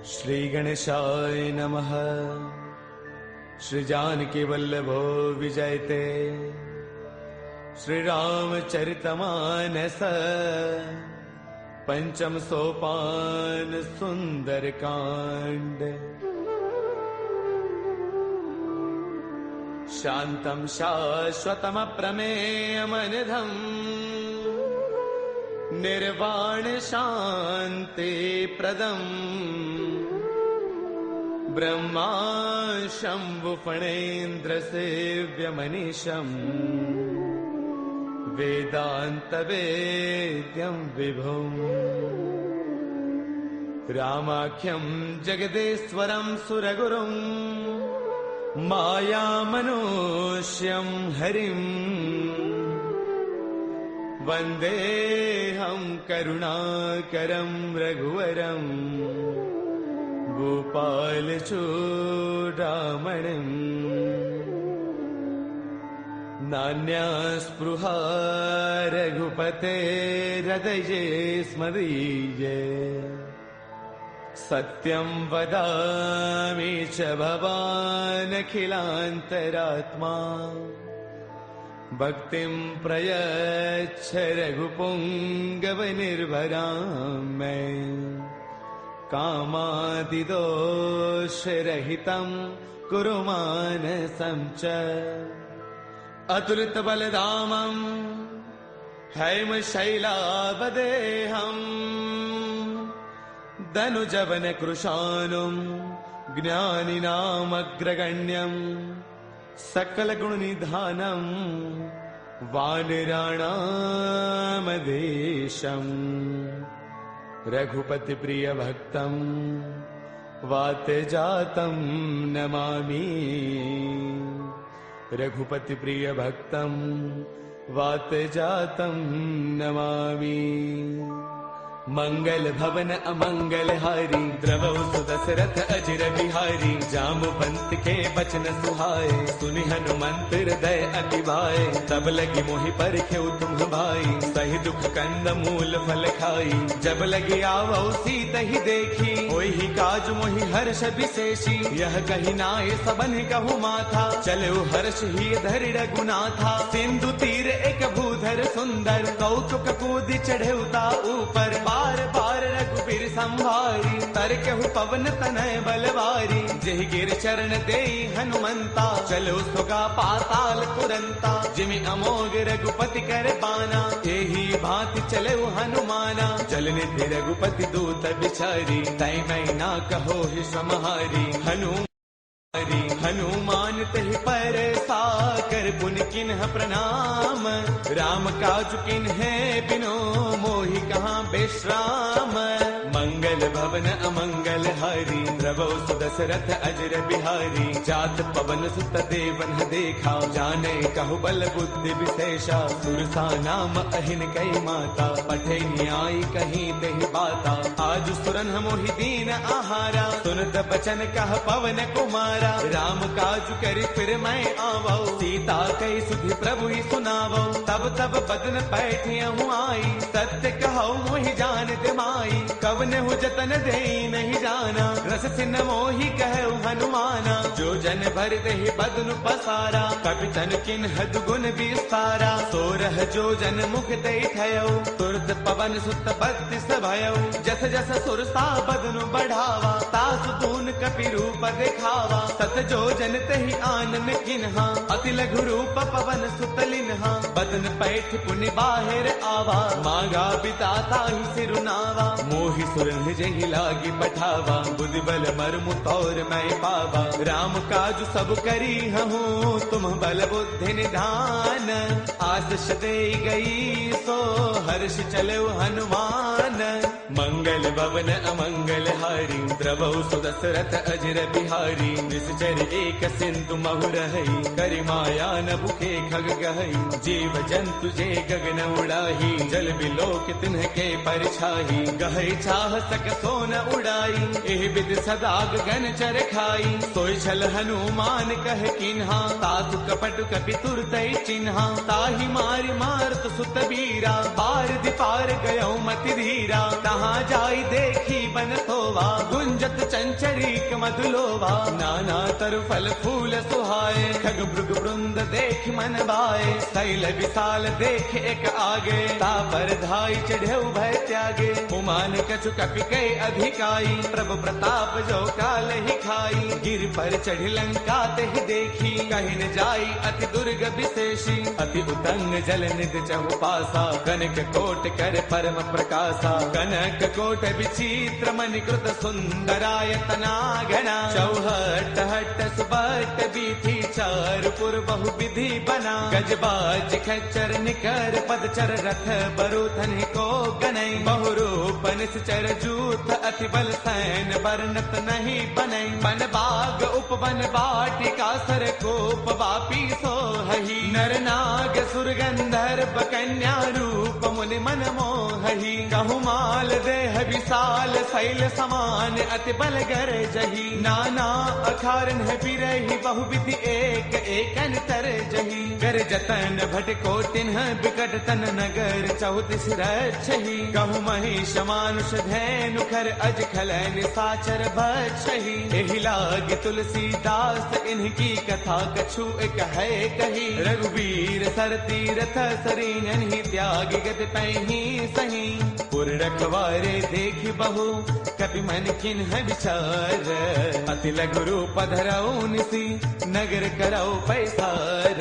श्री गणेशाय नमः। श्री जानकी वल्लभो विजयते। श्री रामचरितमानस पंचम सोपान सुंदर कांड। शांतं शाश्वतमप्रमेयमनिधम् निर्वाण शांति प्रदम् ब्रह्मा शंभु फणेन्द्र सेव्यमनीशम् वेदांत वेद्यं विभुम् रामाख्यं जगदेश्वरं सुरगुरुं मायामनुष्यं हरिम् वन्देऽहं करुणाकरं रघुवरं गोपालचूडामणिम्। नान्यास्पृहा रघुपतेर्हृदये स्मदीये। सत्यं वदामि च भवानखिलान्तरात्मा। भक्तिं प्रयच्छ रघुपुङ्गवनिर्भरां मे। कामादिदोषरहितं कुरु मानसं च। अतुलितबलधामं हैमशैलावदेहम् धनुजवनकृशानुं ज्ञानिनामग्रगण्यं सकलगुणनिधानं वानराणामधीशम्। रघुपतिप्रियभक्तं वातजातं नमामि। रघुपतिप्रियभक्तं वातजातं नमामि। मंगल भवन अमंगल हारी द्रवौ सुदशरथ अजिर बिहारी। जामवंत के बचन सुहाए सुनि हनुमंत हृदय अति भाए। तब लगी मोहि परखेउ तुम भाई सही दुख कंद मूल फल खाई। जब लगी आवौ सीतहि देखी ओहि काज मोहि हर्ष विशेषी। यह कही नाय सबन कहु माथा चलो हर्ष ही धरि रघुनाथा। सिंधु तीर एक भूधर सुंदर कौतुक कूदि चढ़ेउता ऊपर। बार बार रघुबीर संभारी तरकहु पवन तनय बलवारी। जेहि गिर चरण देई हनुमंता चलो सुगा पाताल तुरंता। जिमि अमोघ रघुपति कर बाना एही भांति चले हनुमाना। जल निधि रघुपति दूत बिचारी तै मैं ना कहो ही समहारी। हनुमान तहि पर साकर पुन किन्ह प्रणाम। राम काज किन्हे बिनो मोहि कहाँ विश्राम। मंगल भवन अमंगल हारी द्रवौ सुदशरथ अजर बिहारी। जात पवन सुत देवन देखा जाने कहु बल बुद्धि विशेषा। सुरसा नाम अहिन कई माता पठे न्याय कहीं तेहि बाता। आज सुरन मोहि दीन आहारा सुनत बचन कह पवन कुमारा। राम काज करि फिर मैं आवौ सीता कई सुधि प्रभु ही सुनावौ। तब तब बदन पैठियहु आई सत्य कहौ मोहि जान दिमाई। कवन हु जतन देई नहीं जाना रस सिन मोहि कहु हनुमाना। जो जन भर देहि बदनु पसारा कपि तन किन्ह दुगुन विस्तारा। सोरह जो जन मुख देई थयौ तुरत पवन सुत बत्तीस भयौ। जस जस सुरसा बदनु बढ़ावा तासु तून कपि रूप दिखावा। सत जो जन तहि आनन किन्हा अति लघु रूप पवन सुत लिन्हा। बदन पैठ पुनि बाहिर आवा मांगा बिताता ही सिरुनावा। मोहि सुरन जहि लागी पठावा बुद्धि बल मर्मु तौर मैं पावा। राम काज सब करी हूँ तुम बल बुद्धि निधान। आशीष दे गई सो हर्ष चलो हनुमान। मंगल भवन अमंगल हारी द्रवौ सुदशरथ अजर बिहारी निश्चर एक सिंधु महु रहई करि माया न भुखे खग गहई जीव जंतु जे गगन उड़ाही जल बिलोक तिन्ह के परछाही गहई चाह सक सोन उड़ाई एह बिद सदा गगन चर खाई सोई छल हनुमान कह किन्हा तातु कपट कपि तुरतई चिन्हा ताहि मारि मारत सुत बीरा पार दिपार गयो मति धीरा तहाँ जाई देखी बन सोवा गुंजत चंचरीक मधुलोवा नाना तरु फल फूल सुहाए खग मृग वृंद देख मन भाए शैल विशाल देख एक आगे तापर धाई चढ़े भय त्यागे उमान कछु कपि कै अधिकाई प्रभु प्रताप जो काल ही खाई गिर पर चढ़ लंका ते ही देखी कहीं न जाई अति दुर्ग विशेषी अति उतंग जल निध चहु पासा कनक कोट कर परम प्रकाशा कनक कोट विचित्र मणिकृत सुंदरायतना घना चौहट हट सुबट बीथी चारपुर बहु विधि बना गजबाज खच्चर निकर पदचर रथ बरुथन को गनई बहुरूप निश्चर जूथ अति बल सैन बरनत नहीं बनई बन बाग उपवन बाटिका सर कोप वापी सोहही नर नाग सुर गंधर्व कन्या रूप मुनि मन मोहही कहु माल देह विशाल शैल समान अति बल गर जही नाना अखारन है बिरही बहुविधि एक एकन तर जही गर जतन भटको तिन्ह बिकट तन नगर चौतिस रक्षही कहु महिष मानुष धैनु खर अज खलन साचर भक्षही एहि लाग तुलसीदास इनकी कथा कछु एक है कही रघुवीर सर तीरथ सरीन ही त्याग गत पैही सही पुर रखवारे देख बहु कपि मन किन्ह विचार अति लघु रूप धरऊ निसी नगर करऊ पैसार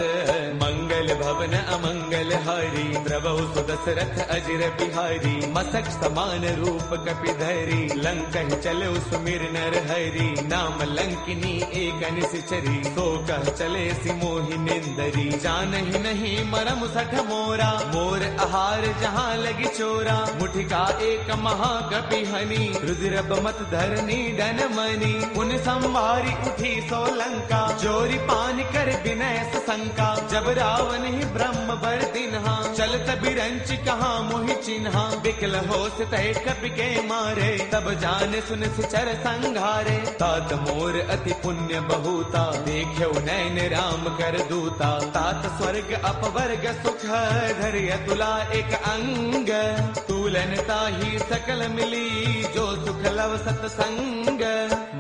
मंगल भवन अमंगल हारी द्रवहु सुदशरथ अजर बिहारी मसक समान रूप कपि धरी लंका चले सुमिर नर हरि नाम लंकिनी एक निश्चरी सो कह चले सि मोहि निंदरी जानहि नहीं मरम सठ मोरा मोर आहार जहाँ लगी चोरा मुठिका एक महाकपि हनी रुद्र मत धरनी डन मनी उन संवारी उठी सो लंका चोरी पान कर विनय शंका जब रावण ही ब्रह्म बर दिन्हा चलत बिरंच कहाँ मोहि चिन्हा बिकल हो तय कपि के मारे तब जान सुन सिचर संघारे तात मोर अति पुण्य बहुता देख्यो नैन राम कर दूता तात स्वर्ग अपवर्ग सुख धर्य तुला एक अंग तूलन ताही सकल मिली जो सुख लव सतसंग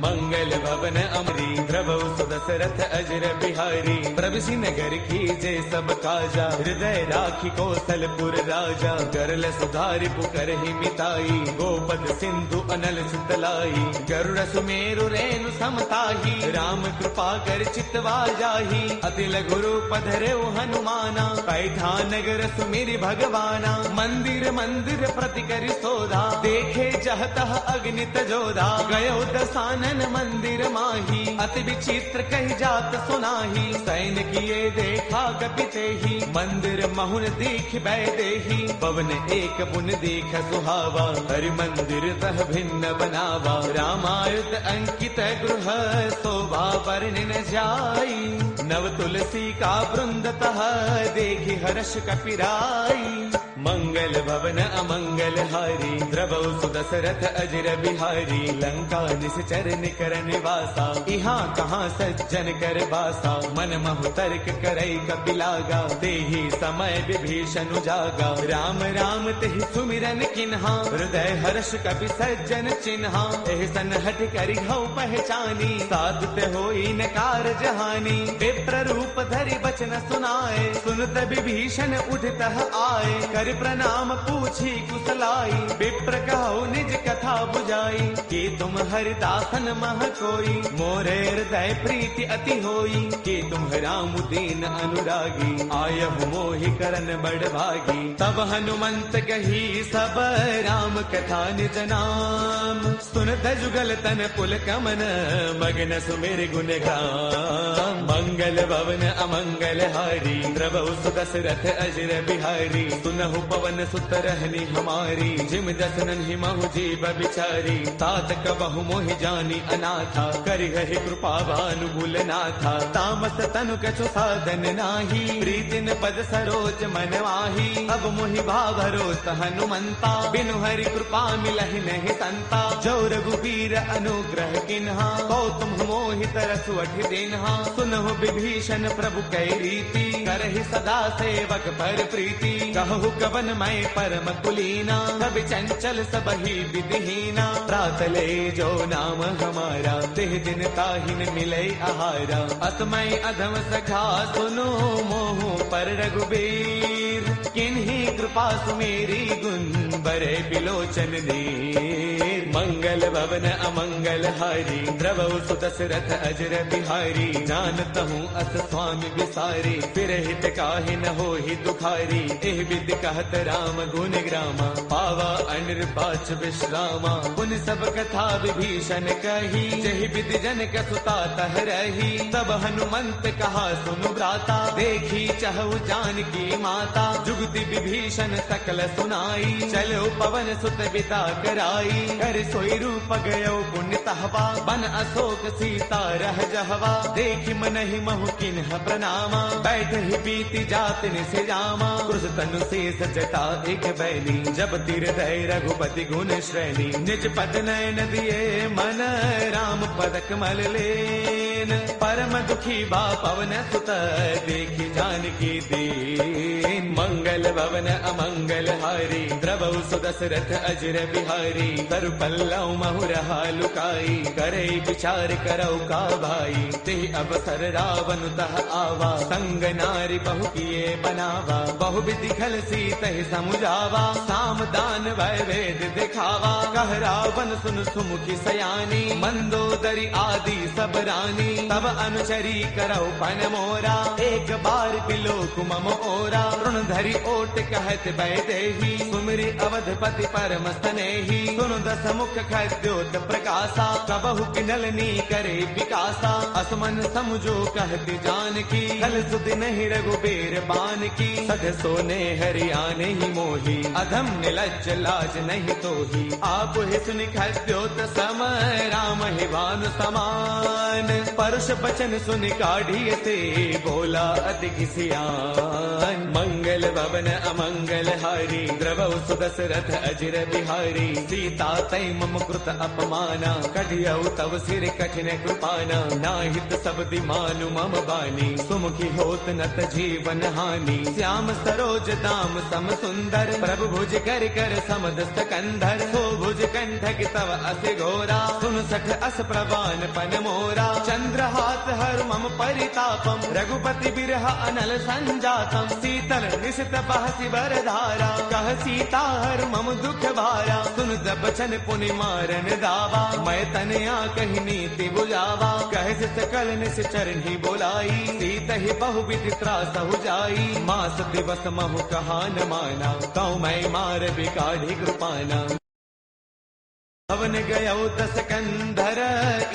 मंगल भवन अमरी द्रवहु सुदशरथ अजर बिहारी प्रविशि नगर की जय सब काजा हृदय राखी कौशलपुर राजा गरल सुधारि पुकर ही मिताई गोपद सिंधु अनल सुतलाई गरुड़ सुमेरु रेणु समताही राम कृपा कर चितवा जाही अति लघु रूप धरेउ हनुमाना पैठा नगर सुमिरि भगवाना मंदिर मंदिर प्रति करि सोधा देखे जहतः अग्नि तजोधा गयो दसानन मंदिर माही अति विचित्र कही जात सुनाही सैन किए देखा कपिते ही मंदिर महुन दीख बैदेही पवन एक पुन देख सुहावा हरि मंदिर तह भिन्न बनावा रामायुध अंकित गृह शोभा वर्णि न जाई नव तुलसी का वृंद तह देखी हर्ष कपिराई मंगल भवन अमंगल हारी द्रवहु सुदशरथ अजर बिहारी लंका निश्चर निकर निवासा यहाँ कहाँ सज्जन कर बासा मन महु तर्क करई कपिलागा तेहि समय विभीषण जागा राम राम तेहि सुमिरन किन्हा हृदय हर्ष कपि सज्जन चिन्हा एहि सन हठ करि हऊ पहचानी साधुत होई न कार जहानी विप्र रूप धरि बचन सुनाए सुनत विभीषण उठतः आए कर प्रणाम पूछी कुशलाई विप्र कहो निज कथा बुझाई कि तुम हरिदासन मह कोई मोरे हृदय प्रीति अति होई कि तुम राम दीन अनुरागी आयहु मोहि करन बड़ भागी तब हनुमंत कही सब राम कथा निज नाम सुनत जुगल तन पुल कमन मगन सुमिर गुण गाम मंगल भवन अमंगल हारी द्रवहु सुदशरथ अजर बिहारी सुनहु पवन सुत रहनी हमारी, जिम दसनन ही महु जीव बिचारी। तात कबहु मोहि जानी अनाथा, करिहहि कृपा भानुगुल नाथा। तामस तनु कछु साधन नाही, प्रीतिन पद सरोज मन माही। अब मोहि भावरोत हनुमंता, बिनु हरि कृपा मिलहि नहीं संता। जो रघुबीर अनुग्रह किन्हा, कौतुम मोहि तरसु अठि दिन्हा। सुनहु विभीषण प्रभु कै रीति, करहि सदा सेवक पर प्रीति। कहु कवन मैं परम कुलीना, कवि चंचल सबहि विधिहीना। प्रातले जो नाम हमारा, तिह दिन ताहिन मिलै आहारा। असमय अधम सखा सुनो, मोहु पर रघुबीर। किन्ही कृपा सुमेरी, गुण बरे बिलोचन नीर। मंगल भवन अमंगल हारी, द्रवहु सुत दशरथ अजर बिहारी। जानत हूँ अस स्वामी विसारी, फिर हित काहि न होहि दुखारी। एह विधि कहत राम गुण ग्रामा, पावा अनिर्वाच विश्रामा। पुन सब कथा विभीषण कही, जहि विधि जनक सुता तह रही। तब हनुमंत कहा सुनु भ्राता, देखी चहु जानकी माता। जुगति विभीषण सकल सुनाई, चलो पवन सुत बिता कराई। कर सोई रूप गयो पुण्य तहवा, बन अशोक सीता रह जहवा। देखि मनहि महु किन्ह प्रणामा, बैठ ही बीती जात निसे जामा। क्रुश तनु शेष जटा एक बैली, जब तिर दय रघुपति गुण श्रेणी। निज पद नयन दिए मन, राम पद कमल लेन। परम दुखी बा पवन सुत, देखि जानकी दीन। मंगल भवन अमंगल हारी, द्रवहु सुदशरथ अजर बिहारी। तरु पल्लव महु रहा लुकाई, करे विचार करौ का भाई। ते अवसर रावण तह आवा, संग नारी बहु किए बनावा। बहु विधि खल सीतहि समुझावा, साम दान भय वेद दिखावा। कह रावण सुन सुमुखी सयानी, मंदोदरी आदि सब रानी। तब अनुचरी करौ पन मोरा, एक बार बिलोक मम ओरा। ऋण धरि ओट कहत बैदेही, सुमिरि अवधपति परम स्नेही। सुनु दस मुख खद्योत प्रकाशा, कबहु किनलनी करे विकासा। असमन समझो कहती जानकी, कल सुधि नहीं रघुबीर बान की। सध सोने हरियाणे ही मोही, अधम निलज्ज लाज नहीं तोही। आप ही सुनि खद्योत सम, राम ही भानु समान। परुष बचन सुनि काढ़ी से, बोला अति सियान। मंगल भवन अमंगल हारी, द्रवहु सुदशरथ अजर बिहारी। सीता तै मम कृत अपमाना, कढ़ियौ तव सिर कठिन कृपाना। नाहित सब दिमानु मम बानी, सुमुखी होत नत जीवन हानि। श्याम सरोज दाम सम सुंदर, प्रभु भुज कर कर समदस्त कंधर। सो भुज कंठक तव अस घोरा, सुन सठ अस प्रवान पन मोरा। चंद्रहास हर मम परितापम, रघुपति बिरह अनल संजातम। शीतल निशित बहसि बरधारा, कह सीता हर मम दुख भारा। सुन बचन पुनि मारन दावा, मैं तनया कही नीति बुझावा। कह सकल निस चरणी बोलाई, सीत ही बहु विधि त्रासहु जाई। मास दिवस महु कहा न माना, कौ मैं मार बिकाढ़ी कृपाना। पवन गयो दस कंधर,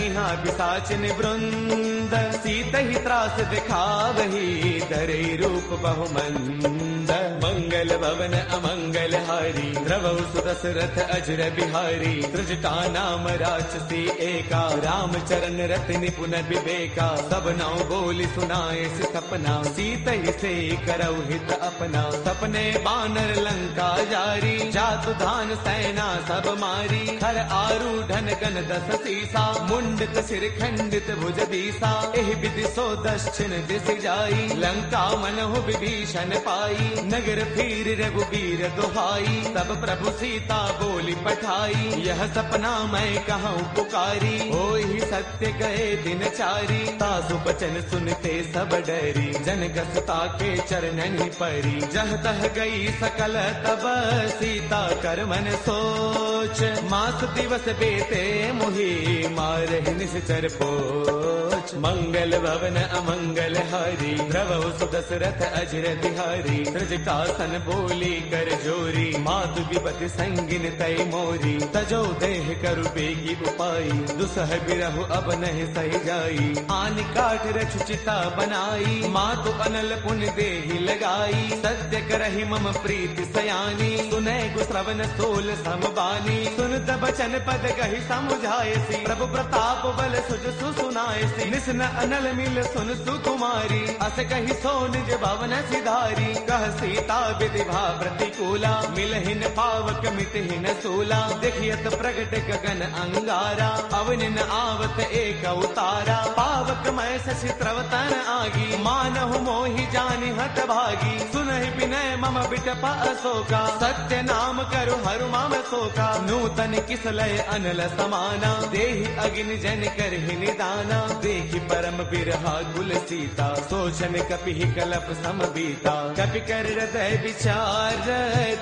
इहाँ पिशाचिन वृंद। सीत ही त्रास दिखावही, धरे रूप बहुमंद। मंगल भवन अमंगल हारी, द्रवहु सुदशरथ अजर बिहारी। त्रिजटा नाम राक्षसी एका, राम चरण रति निपुण विवेका। सब नाउ बोली सुनाए सपना, सीत ही से करौ हित अपना। सपने बानर लंका जारी, जातु धान सेना सब मारी। खर आरूढ़न गण दस सीसा, मुंडित सिर खंडित भुज दीसा। एह विधि सो दक्षिण दिस जाई, लंका मनहु विभीषण पाई। नगर फिर रघुबीर दुहाई, तब प्रभु सीता बोली पठाई। यह सपना मैं कहूँ पुकारी, होई सत्य गए दिन चारी। तासु बचन सुनते सब डरी, जनक सुता के चरणन परी। जह तह गई सकल तब, सीता कर मन सोच। मास दिवस बेते मुहि, मारहि निश्चर पोच। मंगल भवन अमंगल हारी, द्रवहु सुदशरथ अजर बिहारी। त्रिजटासन बोली कर जोरी, मातु विपति संगिन तय मोरी। तजो देह करु बेगी उपाई, दुसह बिरहु अब नहीं सही जाई। आन काठ रच चिता बनाई, मातु अनल पुण्य देहि लगाई। सत्य करहि मम प्रीति सयानी, सुनै गुश्रवण सोल समबानी। सुनत बचन पद कहि समुझायसी, प्रभु प्रताप बल सुज सुनायसी। निसन अनल मिल सुन सुकुमारी, अस कहि सो निज भवन सिधारी। कह सीता विधि भा प्रतिकूला, मिलहिन पावक मितहिन सूला। देखियत प्रगट गगन अंगारा, अवनिन आवत एक उतारा। पावक मैं शशि त्रवतन आगी, मानहु मोहि जानि हत भागी। सुनहि विनय मम बिटप अशोका, सत्य नाम करु हरु मम शोका। नूतन किसलय अनल समाना, देहि अग्नि जन करहि निदाना। देखि परम बिरहा कुल सीता, सोचन कपिहि कलप सम बीता। कपि कर हृदय विचार,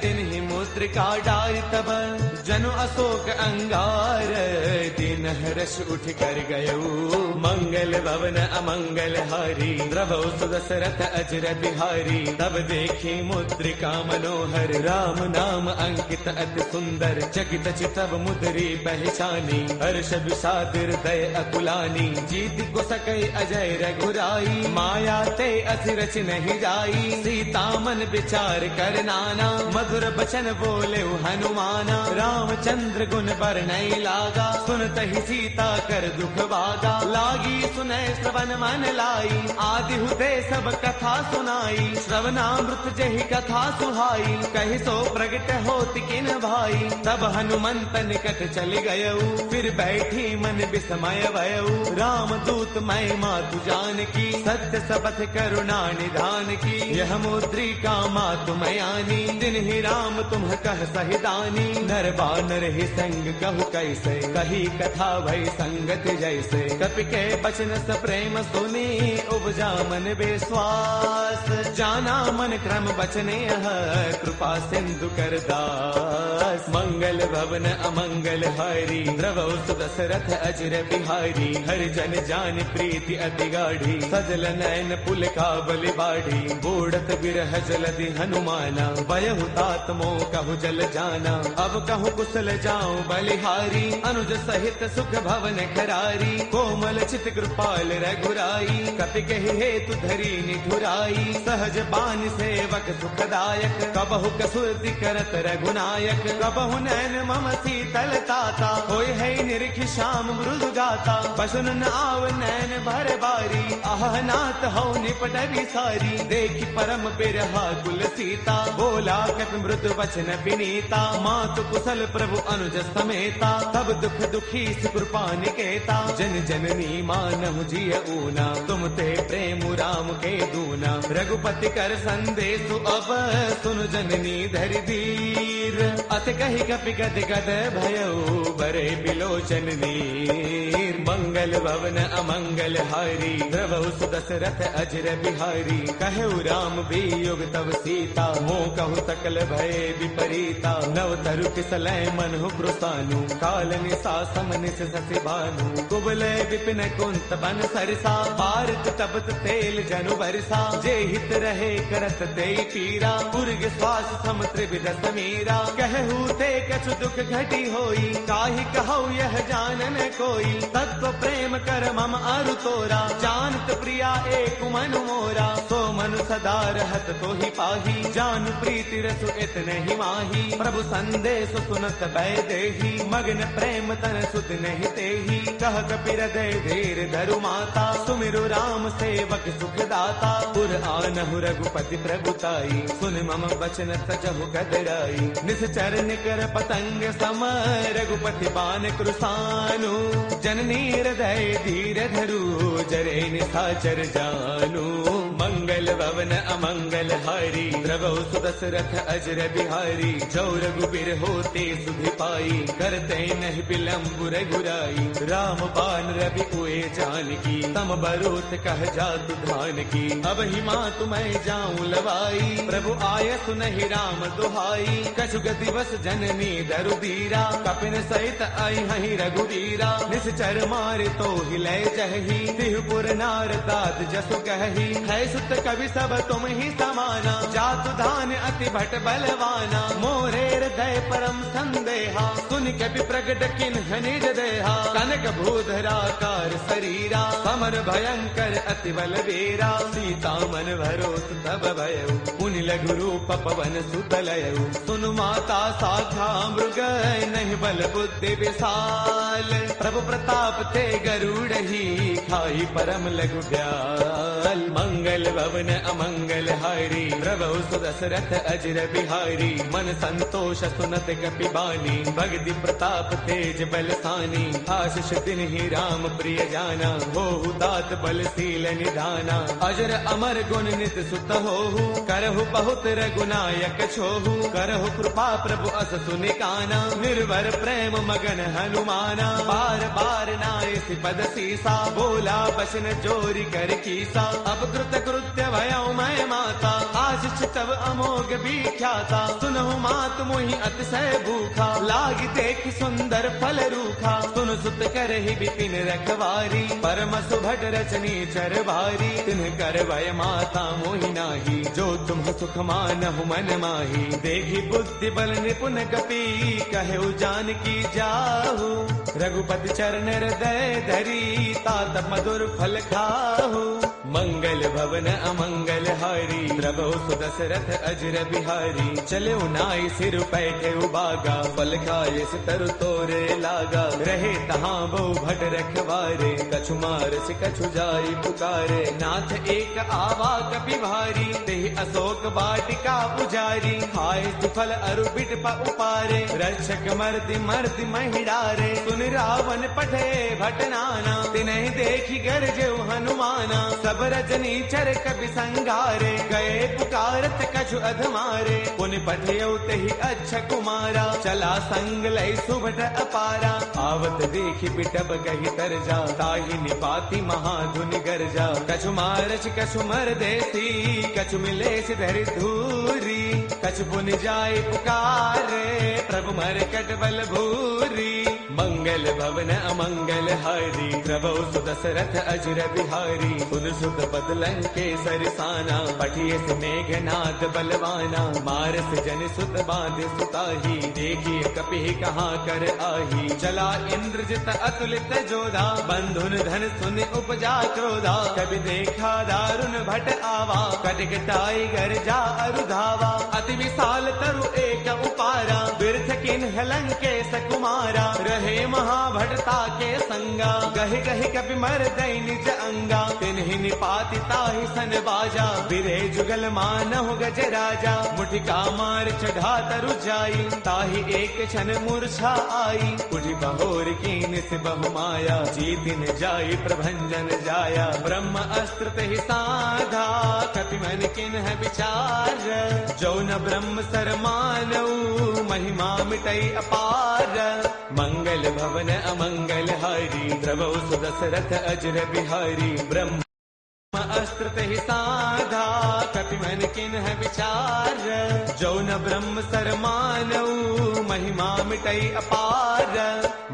तिन्हि मुद्रिका डारि तब। जनु अशोक अंगार, दिन हर्ष उठ कर गयऊ। मंगल भवन अमंगल हारी, द्रवहु सुदशरथ अजर बिहारी। तब देखी मुद्रिका मनोहर, राम नाम अंकित अति सुंदर। चकित चितव मुद्री पहचानी, हर्ष विषाद हृदय अकुलानी। जीत को सकई अजय रघुराई, माया ते अति रच नहीं जाई। सीता मन विचार कर नाना, मधुर बचन बोले हनुमाना। रामचंद्र गुण बरनई लागा, सुनत ही सीता कर दुख भागा। लागी सुनय श्रवण मन लाई, आदि हुते सब कथा सुनाई। श्रवणामृत जहि कथा सुहाई, कहि सो प्रगट होत किन भाई। तब हनुमंत निकट चल गयऊ, फिर बैठी मन विस्मय भयऊ। राम दूत मैं मातु जान की, सत्य शपथ करुणा निधान की। यह मुद्रिका मातु मयानी, दिन ही राम तुम कह सहिदानी। नर बानर ही संग कहु कैसे, कही कथा भई संगत जैसे। कपि के बचन स प्रेम सुनी, उपजा मन विश्वास। जाना मन क्रम बचने कृपा सिंधु कर दास। मंगल भवन अमंगल हारी, द्रवहु सुदशरथ अजर बिहारी। हरि जन जान प्रीति अति गाढ़ी, सजल नयन पुल काबल बाढ़ी। बूढ़त बिरह जलधि हनुमाना, बयहु तात मोह कहु जल जाना। अब कहु कुशल जाऊं बलिहारी, अनुज सहित सुख भवन खरारी। कोमल चित कृपाल रघुराई, कपि कहि हेतु धरी निठुराई। सहज बान सेवक सुखदायक, कबहु कसुरति करत रघुनायक। कबहु नैन मम शीतल ताता, होय है निरखि श्याम मृदु गाता। बसुन आव नैन भर बारी, आह नाथ हौ निपट विसारी। देखि परम बिरहा कुल सीता, बोला कपि मृदु वचन विनीता। मातु कुशल प्रभु अनुज समेता, तब दुख दुखी कृपा निकेता। जन जननी मानहु जिय ऊना, तुम ते प्रेम राम के दूना। रघुपति कर संदेश अब, सुन जननी धरि धीर। अत कहि कपि गद गद भयऊ, बरे बिलोचन नीर। मंगल भवन अमंगल हारी, द्रवहु सुदशरथ अजर बिहारी। कहु राम वियोग तब सीता, मोह कहु सकल भय विपरीता। नव तरु किसलय मनहु ब्रुसानु, काल निसा समनिस ससि भानु। कुबलय विपिन कुंत बन सरसा, भारत तपत तेल जनु बरसा। जे हित रहे करत ते पीरा, उर्ग श्वास सम त्रिविध समीरा। कहू ते कछु दुख घटी होई, काहि कहु यह जानन कोई। तत्व प्रेम कर मम अरु तोरा, जानत प्रिया एक मनु मोरा। सो मनु सदा रहत तो ही पाही, जानु प्रीति रसु इतने ही माही। प्रभु संदेश सुनत भय देही, मग्न प्रेम तन सुध नहीं तेही। कह कपि हृदय धीर धरु माता, सुमिरु राम सेवक सुख दाता। पुर आनहु रघुपति प्रभुताई, सुन मम बचन तजहु कदराई। निश्चर निकर पतंग सम, रघुपति बान कृसानु। जननी हृदय धीर धरु, जरे निशाचर जानु। मंगल भवन अमंगल हारी, द्रवहु सुदशरथ अजर बिहारी। जो रघुबीर होते सुधि पाई, करते नहीं विलंब रघुराई। राम बान रवि उए जानकी, तम बरोत कह जातु धान की। अब ही मातु मैं जाऊं लवाई, प्रभु आय सुनहि राम दुहाई। कछु गति बस जननी दरु धीरा, कपिन सहित आई हहि रघुवीरा। निस निश्चर मारे तो हिले जही, तिहुपुर नार दाद जसु कही, है सुत कवि सब तुम ही समाना, जातु धान अति भट बलवाना, मोरे हृदय परम संदेहा, सुन कवि प्रगट किन्ह निज देहा, कनक भूधराकार शरीरा, समर भयंकर अति बलवीरा, सीता मन भरोस तब भयउ, पुनि लघु रूप पवन सुत लयउ, सुनु माता साखा मृग नहीं बल बुद्धि विशाल, प्रभु प्रताप थे गरुड़ ही, खाई परम लघु ब्याल, मंगल भवन अमंगल हारी, प्रभु सुदशरथ अजर बिहारी, मन संतोष सुनत कपि बानी, भगति प्रताप तेज बलसानी, आशीष दिन ही राम प्रिय जाना, होहु तात बलशील निधाना, अजर अमर गुण नित सुत होहु, करहु बहुत रघुनायक छोहु, करहु कृपा प्रभु अस सुनिकाना, निर्भर प्रेम मगन हनुमाना, बार बार नाय पद सीसा, बोला बसन जोरी कर कीसा, अब कृत कृत्य भयउ मैं माता, आशीष तब अमोघ विख्याता, सुनहु मात मोहि अतिशय भूखा, लागी देख सुंदर फल रूखा, सुन सुत करहि विपिन रखवारी, परम सुभट रचनी चर भारी, तिन्ह कर भय माता मोहि नाही, जो तुम सुख मानहु मन माही, देखी बुद्धि बल निपुण कपि, कहु जानकी जाहु, रघुपति चरण हृदय धरी, तात मधुर फल खाहु, मंगल भवन अमंगल हारी, प्रभु सुदशरथ अजर बिहारी, चले नाई सिर पैठे उबागा, फल खाए तरु तोरे लागा, रहे तहाँ बहु भट रखवारे, कछु मारस कछु जाई पुकारे, नाथ एक आवा कपि भारी, तेहि अशोक वाटिका पुजारी, खाए सुफल अरु बिट उपारे, रक्षक मर्दि मर्दि महिडारे, सुन रावण पठे भटनाना, तिन्हि देखी गरजेउ हनुमाना, सब रजनी चर कपि संगारे, गए पुकारत कछु अधमारे, पुनि पठयउ तेहि अच्छा कुमारा, चला संग लय सुभट अपारा, आवत देखि बिटप कहि तरजा, ताहि निपाति महाधुनि गरजा, कछु मारच कछु मर देसी, कछु मिलेस धरि धूरी, कछु पुनि जाय पुकारे, प्रभु मरकट बल भूरी, मंगल भवन अमंगल हारी, प्रभु सुदशरथ अजर बिहारी, सुन सुत बदलं के सरसाना, पठिए से मेघनाद बलवाना, मारस जन सुत बांध सुताही, देखिए कपि कहाँ कर आही, चला इंद्रजित अतुलित जोधा, बंधुन धन सुन उपजा क्रोधा, कभी देखा दारुण भट आवा, कटक टाइगर जा अरुधावा, अति विशाल तरु एक उपारा, बिरथ किन्ह लंकेश कुमारा, रहे महाभटता के संगा, गहि गहि कपि मर दई निज अंगा, तिन्हि निपाति ताहि सन बाजा, बिरे जुगल मानहु गज राजा, मुठिका मार चढ़ा तरु जाई, ताहि एक क्षण मूर्छा आई, उठि बहोर कीन से बहु माया, जीतिन जाई प्रभंजन जाया, ब्रह्म अस्त्र तेहि साधा, कपि मन किन्ह विचार, जो न ब्रह्म सर मानऊ, महिमा मिटई अपार, मंगल भवन अमंगल हारी, प्रभु सुदशरथ अजर बिहारी, ब्रह्म अस्त्र तेहि साधा, कपि मन किन्ह विचार, जो न ब्रह्म सर मानऊ, महिमा मिटई अपार,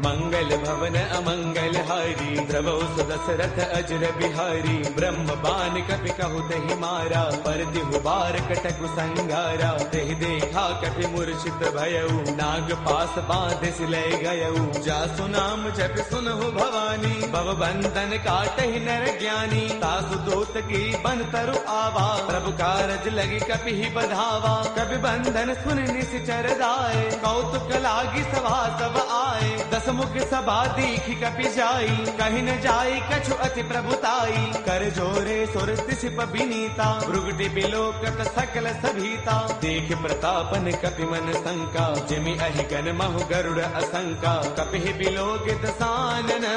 मंगल भवन अमंगल हारी, प्रभु सुदशरथ अजर बिहारी, ब्रह्म बान कपि कहु तेहि मारा, पर तिहु बार कटकु संगारा, तेहि देखा कपि मूर्छित भयउ, नाग पास बांधे सिलय गयउ, जासु नाम जपि सुनहु भवानी, भव बंधन काटहि नर ज्ञानी, तासु दूत की बन तरु आवा, प्रभु कारज लगी कपि ही बधावा, कपि बंधन सुन निश्चर दाए, कौतुक लागी सभा सब आए, दस मुख सभा दीखी कपि जाई, कहीं न जाई कछु अति प्रभुताई, कर जोरे सुर तिसिप बिनीता, भृगुटि बिलोकत सकल सभीता, देख प्रतापन कपि मन शंका, जिमि अहि गण महु गरुड़ असंका, कपि बिलोकित सानन,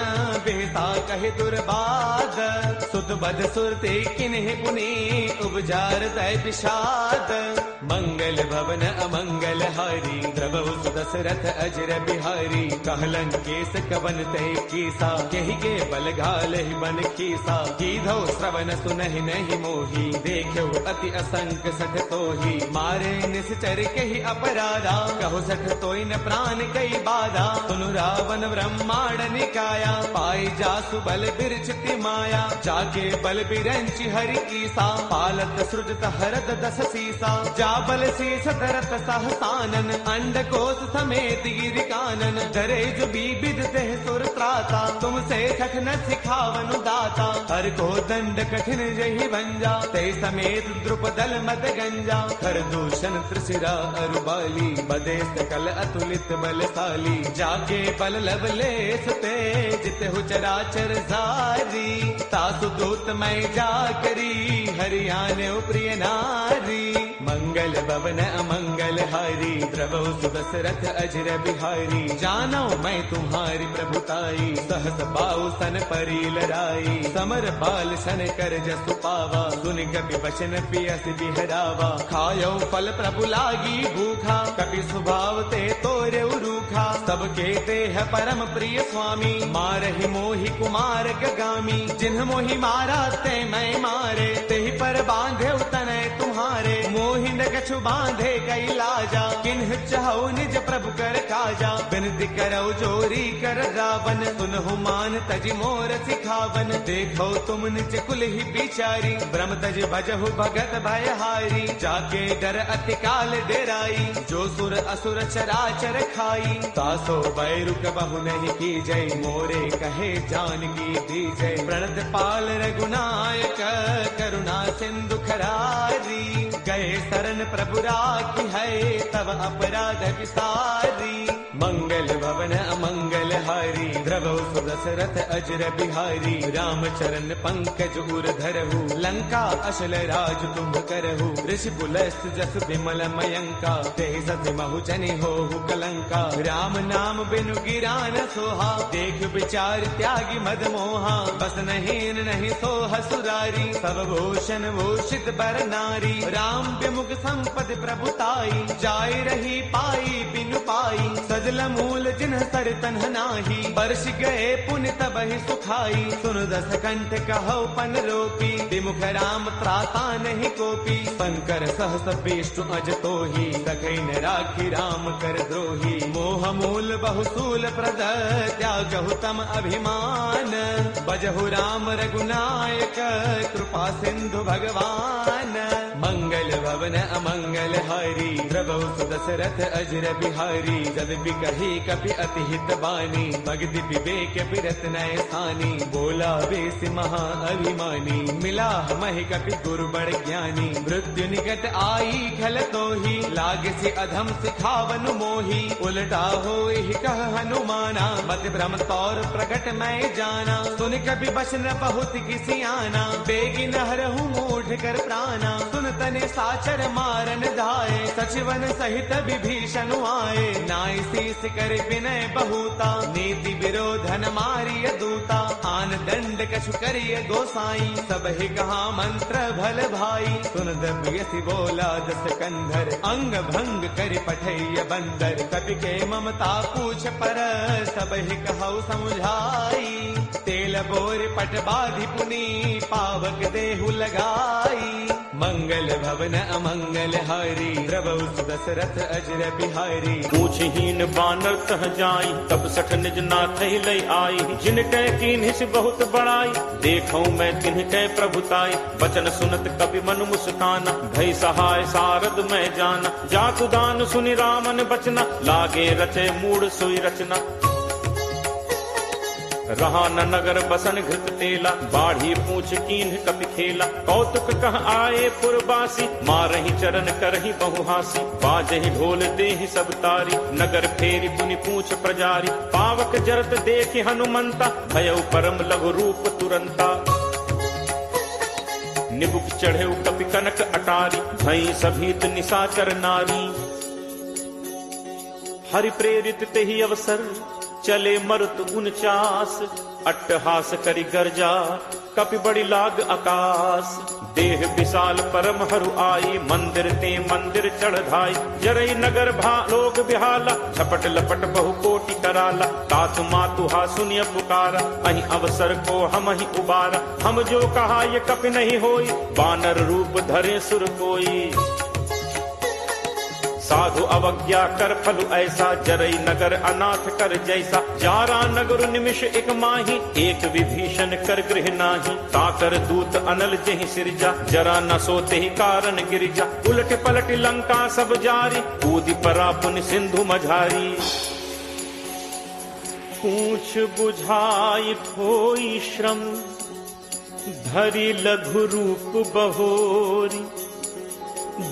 बेहसा कहि दुर्बाद, सुत बद सुरते किन्हि पुनि, उपजार दय विषाद, मंगल भवन अमंगल हारी द्रवहु सुदशरथ अजर बिहारी कहलन केस कवन ते कीसा केहि के बल घाल ही बन कीसा कीधो श्रवण सुनहि नहीं मोही देखो अति असंक सठ तोही मारे निश्चर केहि अपराधा कहो सठ तोई न प्राण कई बाधा सुनु रावण ब्रह्मांड निकाया पाई जासु बल बिरचति माया जाके बल बिरंचि हरि कीसा पालत सृजत हरत दस सीसा जा बल शीस धरत सहसानन अंड कोश समेत गिरि कानन धरे जो विविध देह सुर त्राता तुमसे कठिन सिखावनु दाता हर को दंड कठिन जहि भंजा ते समेत द्रुपदल मद गंजा हर दूषण त्रिशिरा अरुबाली बदे सकल अतुलित बलशाली जाके बल लवलेस ते जित हु चराचर सारी तासु दूत मैं जा करी हरियाणे प्रिय नारी मंगल भवन अमंगल हारी द्रवहु सुदशरथ अजर बिहारी जानो मैं तुम्हारी प्रभुताई सहस बाहु सन परी लड़ाई समर बाल सन कर जसु पावा सुन कपि वचन पियस बिहरावा खायो फल प्रभु लागी भूखा कपि स्वभाव ते तोरे रूखा सबके देह परम प्रिय स्वामी मारहि मोहि कुमार गगामी जिन्ह मोहि मारा ते मैं मारे तेहि पर बांधे तनय तुम्हारे मोहि न कछु बांधे कई लाजा किन्ह चाहो निज प्रभु कर काजा बिनती करो जोरी कर रावण सुनहु मान तजि मोर सिखावन देखो तुम निज कुल ही बिचारी ब्रह्म तज भजहु भगत भयहारी जाके डर अति काल डेराई जो सुर असुर चराचर खाई तासो बैरुक बहु नहीं की जय मोरे कहे जानकी दी जय प्रणत पाल रघुनायक करुणा सिंधु खरारी गए शरण प्रभु राखी है तब अपराध विसारी मंगल भवन अमंगल हारी द्रवहु सुदशरथ अजर बिहारी राम चरण पंकज उर धरहु लंका अशल राज तुम करहु ऋषि पुलस्त जस विमल मयंका तेहि सति महु जनि होहु कलंका राम नाम बिनु गिरा न सोहा देख विचार त्यागी मद मोहा बस नहीं नहीं सोह सुरारी सब भूषण भूषित बर नारी राम विमुख संपद प्रभुताई जाय रही पाई बिनु पाई सजल मूल जिन्ह सर तन्ह नाही बरस गए पुण्य तब ही सुखाई सुन दस कंठ कहो पन रोपी विमुख राम त्राता नहीं कोपी शंकर सहस विष्णु अज तो ही सखई न राखी राम कर द्रोही मोह मूल बहुसूल प्रद त्यागहु तम अभिमान बजहु राम रघुनायक कृपा सिंधु भगवान मंगल भवन अमंगल हारी द्रवहु सुदशरथ अजर बिहारी जब भी कही कपि अति हित बानी भगति विवेक बिरत नय सानी बोला बेस महा अभिमानी मिला महि कपि गुरु बड़ ज्ञानी मृत्यु निकट आई खल तो ही लाग से अधम सिखावन मोही उलटा हो कह हनुमाना मत भ्रम तौर प्रकट मैं जाना सुन कपि बचन बहुत किसी आना बेगी नहरहु मूढ़ कर प्राणा सुन तने साचर मारन धाये सचिवन सहित विभीषण आए नाई शीस कर विनय बहुता नीति विरोधन मारिय दूता आन दंड कछु करिय गोसाई सब ही कहा मंत्र भल भाई सुन दबियसि बोला दस कंधर अंग भंग कर पठैय बंदर कपि के ममता पूछ पर सब ही कहु समुझाई तेल बोर पट बाधि पुनी पावक देहु लगाई मंगल भवन अमंगल हारी द्रवहु सुदशरथ अजर बिहारी पूछहीन बानर तह जाई तब सठ निज नाथ लय आई जिन कै कीन्हिस बहुत बड़ाई देखौ मैं तिन्ह कै प्रभुताई बचन सुनत कपि मन मुस्काना भय सहाय सारद मैं जाना जाकु दान सुनि रामन बचना लागे रचे मूड सोई रचना रहा न नगर बसन घृत तेला बाढ़ी पूछ कीन्ह कपि खेला कौतुक कह आए पुरबासी मारहि चरण करहि बहुहासी बाजहि ढोल देहि सब तारी नगर फेरी पुनि पूछ प्रजारी पावक जरत देखि हनुमंता भयउ परम लघु रूप तुरंता निबुक चढ़े कपि कनक अटारी भई सभीत निशाचर नारी हरि प्रेरित तेहि अवसर चले मरुत 49 अट्टहास करी गर्जा कपि बड़ी लाग आकाश। देह विशाल परम हरु आई, मंदिर ते मंदिर चढ़ाई। जरई नगर भा लोग बिहाला, झपट लपट बहु कोटि कराला। तातु मातु हा सुनिय पुकारा, अहि अवसर को हम ही उबारा। हम जो कहा ये कपि नहीं होई, बानर रूप धरे सुर कोई। साधु अवज्ञा कर फलु ऐसा, जरई नगर अनाथ कर जैसा। जारा नगर निमिष एक माही, एक विभीषण कर गृह नाही। ताकर दूत अनल जहि सिरजा, जरा न सोते ही कारण गिरिजा। उलट पलट लंका सब जारी, कूदि परा पुन सिंधु मझारी। पूछ बुझाई होई श्रम, धरि लघु रूप बहोरी।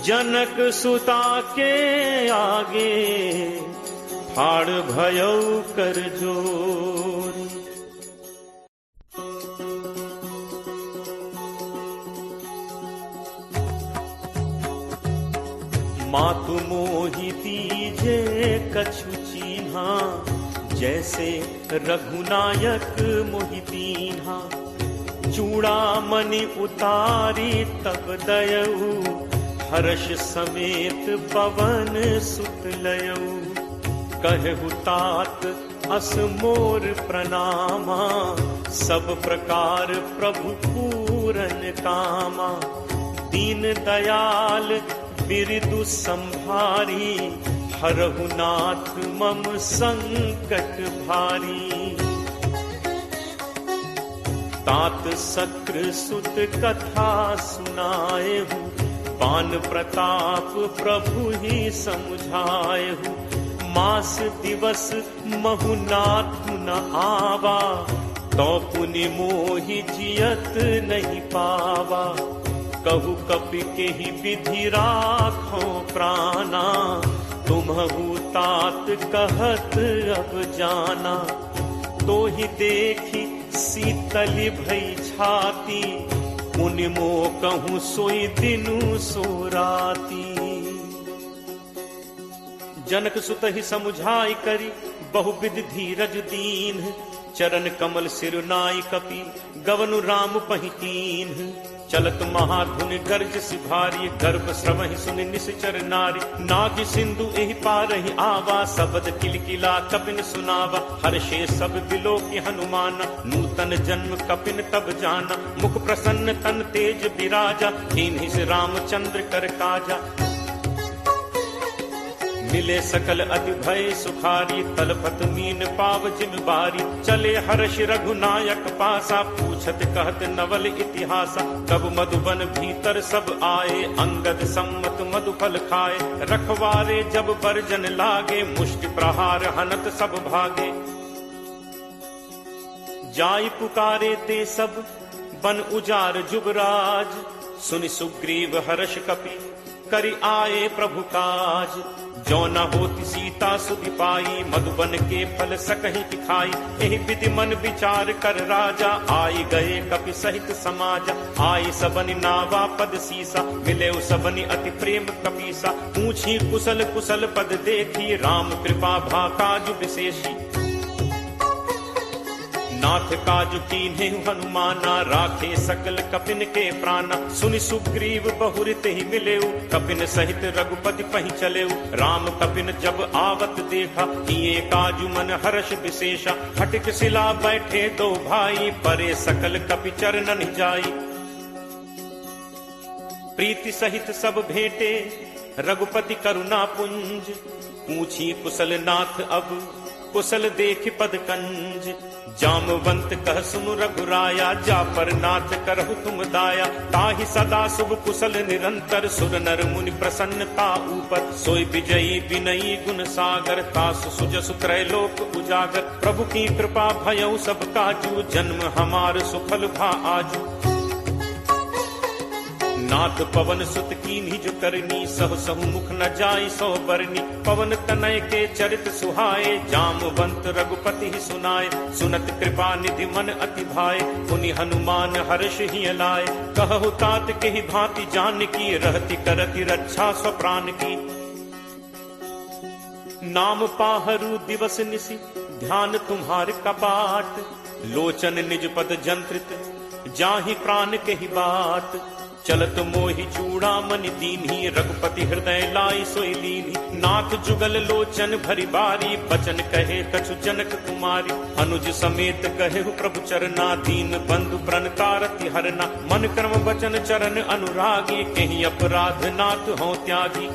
जनक सुता के आगे, फाड़ भयौ कर जोरी। मातु मोहि दीजे कछु चीन्हा, जैसे रघुनायक मोहि दीन्हा। चूड़ामणि उतारी तब दयऊ, हर्ष समेत पवन सुत लयऊ। कहु तात अस मोर प्रणामा, सब प्रकार प्रभु पूरन कामा। दीन दयाल बिरदु संभारी, हरहु नाथ मम संकट भारी। तात सक्र सुत कथा सुनाएहु, पान प्रताप प्रभु ही समुझाएहु। मास दिवस महु नाथु न आवा, तो पुनि मोहि जियत नहीं पावा। कहु कपि केहि विधि राखो प्राणा, तुम्हु तात कहत अब जाना। तो ही देखी शीतल भई छाती, मुनि मो कहूँ सोई दिनु सो राती। जनक सुत ही समुझाई करी, बहुविध धीरज दीन। चरण कमल सिरुनाई कपि, गवनु राम पहितीन। चलत महाधुनि गर्ज सिभारी, गर्भ श्रवहि सुनि निश्चर नारी। नाग सिंधु एहि पारहि आवा, शब्द किलकिला कपिन सुनावा। हर्षे सब बिलोकि हनुमान, नूतन जन्म कपिन तब जाना। मुख प्रसन्न तन तेज विराजा, दीन्हि से रामचंद्र कर काजा। मिले सकल अति भय सुखारी, तलपत मीन पाव जिम बारी। चले हर्ष रघुनायक पासा, पूछत कहत नवल इतिहासा। तब मधुबन भीतर सब आए, अंगद सम्मत मधुफल खाए। रखवारे जब बरजन लागे, मुष्टि प्रहार हनत सब भागे। जाई पुकारे ते सब, बन उजार जुबराज। सुनि सुग्रीव हर्ष कपि, करि आए प्रभु काज। जो न होती सीता सुधि पाई, मधुबन के फल सकहि दिखाई। एहि विधि मन विचार कर राजा, आई गए कपि सहित समाजा। आई सबनि नावा पद सीसा, मिले सबनि अति प्रेम कपीसा। पूछी कुशल कुशल पद देखी, राम कृपा भा काज विशेषी। नाथ काज कीन्हे हनुमाना, राखे सकल कपिन के प्राणा। सुनि सुग्रीव बहुरित ही मिलेऊ, कपिन सहित रघुपति पहि चलेऊ। राम कपिन जब आवत देखा, किए काजु मन हर्ष विशेषा। हटिक शिला बैठे दो भाई, परे सकल कपि चरणन जाई। प्रीति सहित सब भेंटे, रघुपति करुणा पुंज। पूछी कुशल नाथ अब, कुशल देख पद कंज। जामवंत कह सुनु रघुराया, जा पर नाथ करहु तुम दाया। ताहि सदा शुभ कुशल निरंतर, सुर नर मुनि प्रसन्नता ऊपर। सोई विजयी विनयी गुण सागर, तासु सुजसु त्रैलोक उजागर। प्रभु की कृपा भयउ सब काजू, जन्म हमार सुफल भा आजू। नाथ पवन सुत कीन्ही जो करनी, सहु सहु मुख न जाई सो बरनी। पवन तनय के चरित सुहाए, जामवंत रघुपति ही सुनाए। सुनत कृपा निधि मन अति भाए, पुनि हनुमान हर्ष ही लाए। कहु तात के ही भांति जान की, रहति करति रक्षा स्वप्राण की। नाम पाहरू दिवस निसी, ध्यान तुम्हार कपाट। लोचन निज पद जंत्रित जाहि प्राण के ही बात, चलत मोहि चूड़ामणि दीन्ही रघुपति हृदय लाई सोई लीन्ही। नाथ जुगल लोचन भरी बारी बचन कहे कछु जनक कुमारी, अनुज समेत कहे प्रभु चरना दीन बंधु प्रण तारति हरना। मन कर्म वचन चरण अनुरागी कहीं अपराध नाथ हो त्यागी।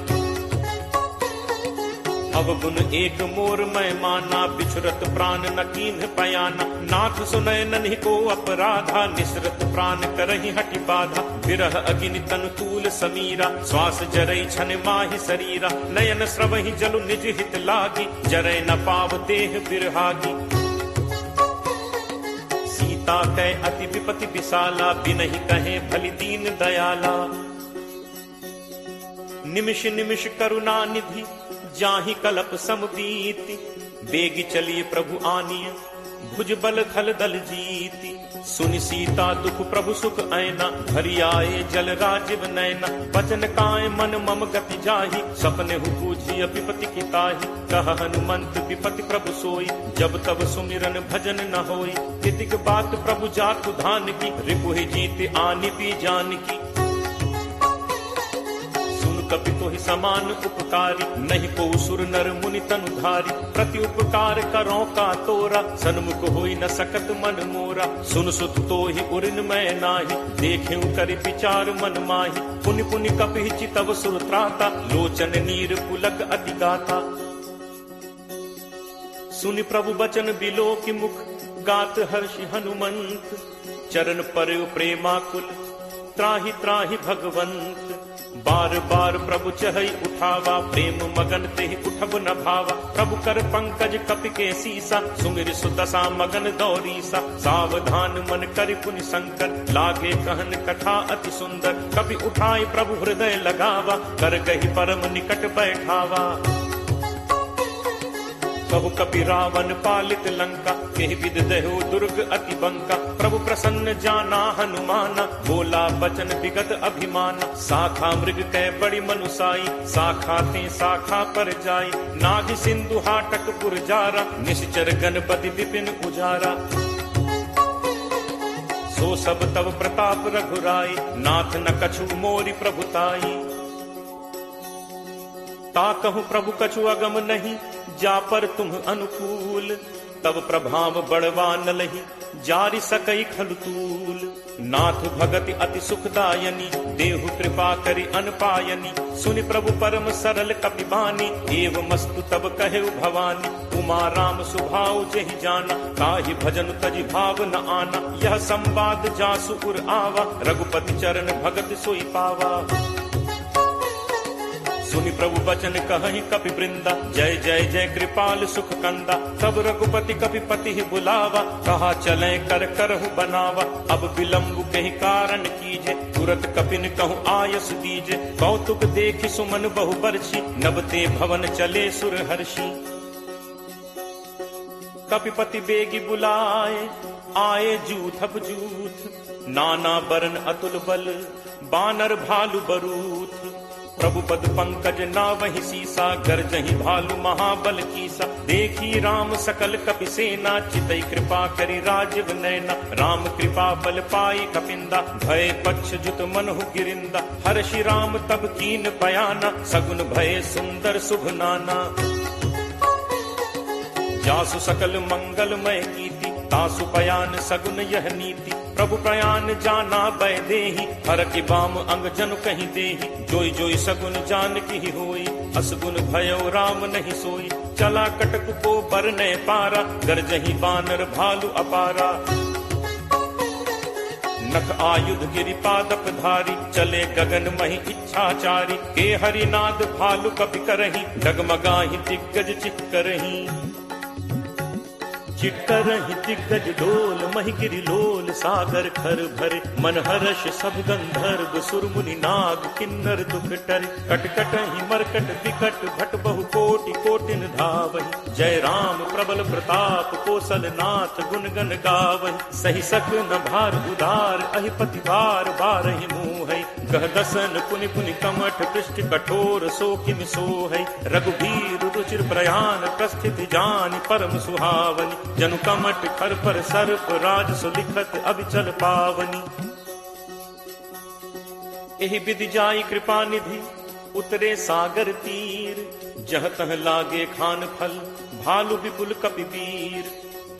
अवगुण एक मोर मैं माना बिछुरत प्राण न कीन्ह पयाना। नाथ सुनय नन्हि को अपराधा निसरत प्राण करहि हटि बाधा। विरह अगिनि तनु तूल समीरा श्वास जरई छन माहि शरीरा। नयन स्रवहि जलु निज हित लागी जरय न पाव देह बिरहागी। सीता कै अति विपति विशाला बिनहि कहे भलि दीन दयाला। निमिष निमिष करुणा निधि जाहि कलप समबीति। बेगी चलिए प्रभु आनिय भुज बल खल दल जीति। सुनि सीता दुख प्रभु सुख ऐना भरी आए जल राजीव नैना। बचन काय मन मम गति जाहि सपने हु बूझी विपति की ताहि। कह हनुमंत विपति प्रभु सोई जब तब सुमिरन भजन न होई। तितिक बात प्रभु जातु धान की रिपुहि जीत आनि पी जान की। कपि तोहि समान उपकारी नहीं को सुर नर मुनि तनुधारी। प्रति उपकार करो का तोरा सन्मुख होई न सकत मन मोरा। सुन सुत तोहि उरिन मैं नाही देखें करि विचार मन माही। पुनि पुनि कपि चितव सुर त्राता लोचन नीर पुलक अति गाथा। सुनि प्रभु बचन बिलो की मुख गात हर्षि हनुमंत। चरण पर प्रेमाकुल त्राहि त्राहि भगवंत। बार बार प्रभु चहई उठावा प्रेम मगन तेहि उठब न भावा। प्रभु कर पंकज कपि के सीसा सुमिर सुदशा मगन दौरीसा। सावधान मन करि पुनि शंकर लागे कहन कथा अति सुंदर। कपि उठाई प्रभु हृदय लगावा कर गहि परम निकट बैठावा। कहु कपि रावण पालित लंका केहि विध दहो दुर्ग अति बंका। प्रभु प्रसन्न जाना हनुमाना बोला बचन विगत अभिमाना। शाखा मृग कै बड़ी मनुसाई शाखा ते शाखा पर जाई। नाग सिंधु हाटक पुरजारा निश्चर गणपति विपिन उजारा। सो सब तब प्रताप रघुराई नाथ न कछु मोरि प्रभुताई। ताकहु प्रभु कछु अगम नहीं जा पर तुम अनुकूल। तब प्रभाव बढ़वा न लही जारि सकई खलतूल। नाथ भगति अति सुखदायनी देहु कृपा करि अनपायनी। सुनि प्रभु परम सरल कपिबानी एव मस्तु तब कहे भवानी। उमा राम सुभाव जहि जाना ताहि भजन तजि भाव न आना। यह संवाद जासु उर आवा रघुपति चरण भगत सोई पावा। सुनि प्रभु बचन कहहि कपि वृंदा जय जय जय कृपाल सुख कंदा। तब रघुपति कपि पति बुलावा कहा चले कर करहु बनावा। अब विलंब कहि कारण कीजे तुरत कपिन कहु आयस दीजे। कौतुक देखि सुमन बहु बरछी नबते भवन चले सुर हर्षि। कपिपति बेगी बुलाए आए जूथप जूथ। नाना बरन अतुल बल बानर भालु बरूथ। प्रभु पद पंकज नावहि सीसा गरजहि भालु महाबल कीसा। देखी राम सकल कपि सेना चितई कृपा करि राजीव नैना। राम कृपा बल पाई कपिंदा भय पक्ष जुत मनहु गिरिंदा। हर्षि राम तब कीन बयाना सगुन भय सुंदर शुभ नाना। जासु सकल मंगलमय कीति तासु पयान सगुन यह नीति। प्रभु प्रयान जाना बै देहि हर की बाम अंग जनु कहीं देहि। जोई जोई सगुन जान की होई असगुन भयो राम नहीं सोई। चला कटक को बरने पारा गरजहि बानर भालु अपारा। नख आयुध गिरि पादप धारी चले गगन महि इच्छाचारी। के हरिनाद भालु कपि करहि डगमगाहि दिग्गज चिक्करहि। चिक्करहि दिग्गज डोल महि गिरि लोल सागर खर भरे। मन हर्ष सब गंधर्व सुर मुनि नाग किन्नर दुख टरे। कटकटहि मरकट विकट भट बहु कोटि कोटिन धावहि। जय राम प्रबल प्रताप कौशल नाथ गुण गण गावहि। सही सक न भार उदार अहिपति बार बारहि मुँहै कह दसन पुनि पुनि कमठ पृष्ठ कठोर सो किम सो है। रघुबीर रुचिर प्रयाण प्रस्थित जानि परम सुहावनी। जनु कमठ खर पर सर्प राज सुलिखत अभिचल पावनी। एहि विधि जाई कृपा निधि उतरे सागर तीर। जह तह लागे खान फल भालु विपुल कपिवीर।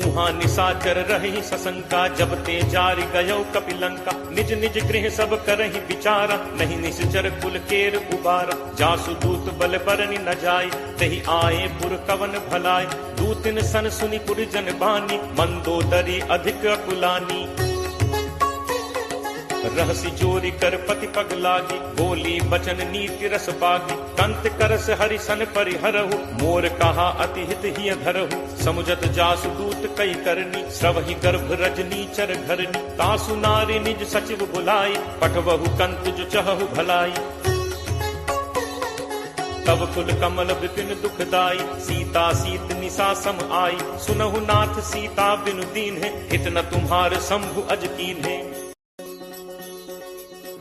उहाँ निशाचर रही सशंका जब ते जारि गयो कपिलंका। निज निज गृह सब करहि विचारा नहीं निश्चर कुल केर उबारा। जासु दूत बल बरनि न जाय तहि आए पुर कवन भलाय। दूतिन सन सुनि पुरजन बानी मंदोदरी अधिक अकुलानी। रहसी जोरी कर पति पग लागी बोली बचन नीति रस बागी। कंत करस हरिसन परिहरहु मोर कहा अति हित ही धरहु। समुझत जासु दूत कई करनी श्रवहि गर्भ रजनी चर घरनी। तासु नारी निज सचिव बुलाई पठवहु कंत जो चहु भलाई। तब कुल कमल विपिन दुखदाई सीता सीत निशा सम आई। सुनहु नाथ सीता बिनु दीन है हित न तुम्हार शंभु अज कीन है।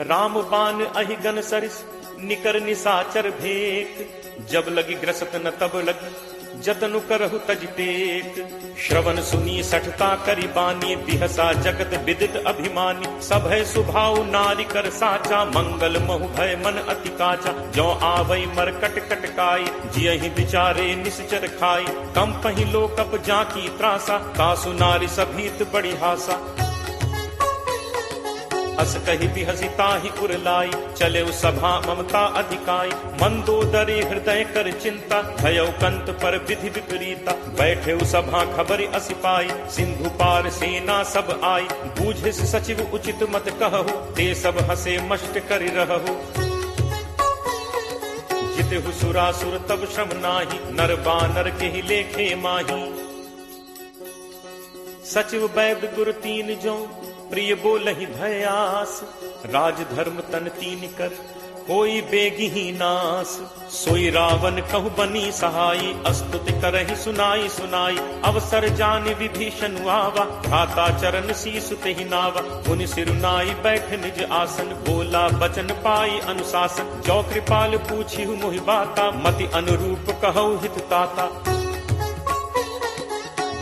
राम बान अहि गन सरिस निकर निशाचर भेक। जब लगी ग्रसत न तब लगी जतनु करहु तज टेक। श्रवण सुनी सठता करी बानी बिहसा जगत विदित अभिमानी। सब है सुभाव नारी कर साचा मंगल महु भय मन अति काचा। जो आवई मरकट कटकाई जियहि विचारे निश्चर खाई। कम पहि लोकप जाकी त्रासा तासु नारी सभीत बड़ी हासा। अस कही बिहसी ताहि उरलाई चले सभा ममता अधिकाई। मंदोदरी हृदय कर चिंता भयउ कंत पर विधि विपरीता। बैठे सभा खबरि असिपाई सिंधु पार सेना सब आई। बूझे सचिव उचित मत कहु ते सब हसे मष्ट करि रहु। जितहु सुरासुर तब श्रम नाही नर बानर के ही लेखे माही। सचिव वैद गुरु तीन जो प्रिय बोलहि भयास। राज धर्म तन तीन कर कोई बेगी ही नास। सोई रावण कहु बनी सहाई अस्तुति करहि सुनाई सुनाई। अवसर जानि विभीषण आवा भ्राता चरण शीसु तेहि नावा। मुनि सिरुनाई बैठ निज आसन बोला बचन पाई अनुशासन। जो कृपाल पूछिहु मोहि बाता मति अनुरूप कहु हित ताता।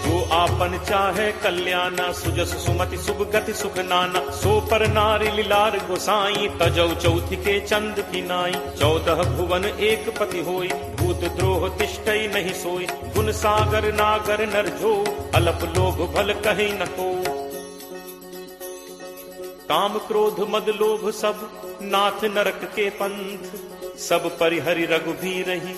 जो आपन चाहे कल्याणा सुजस सुमति शुभ गति सुख नाना। सो पर नारी लीलार गोसाई तजौ चौथि के चंद की नाई। 14 भुवन एक पति होई भूत द्रोह तिष्ठई नहीं सोई। गुण सागर नागर नर जो अलप लोभ भल कहि न को। काम क्रोध मद लोभ सब नाथ नरक के पंथ। सब परिहरि रघुबीर ही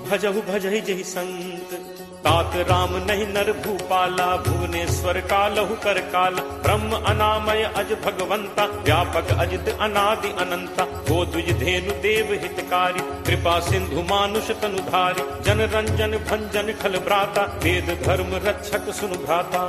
भजहु भजहि जहि संत। तात राम नहीं नर भूपाला भुवनेश्वर कालहु कर काला। ब्रह्म अनामय अज भगवंता व्यापक अजित अनादि अनंता। गो द्विज धेनु देव हितकारी कृपा सिंधु मानुष तनुधारी। जन रंजन भंजन खल भ्राता वेद धर्म रक्षक सुनु भ्राता।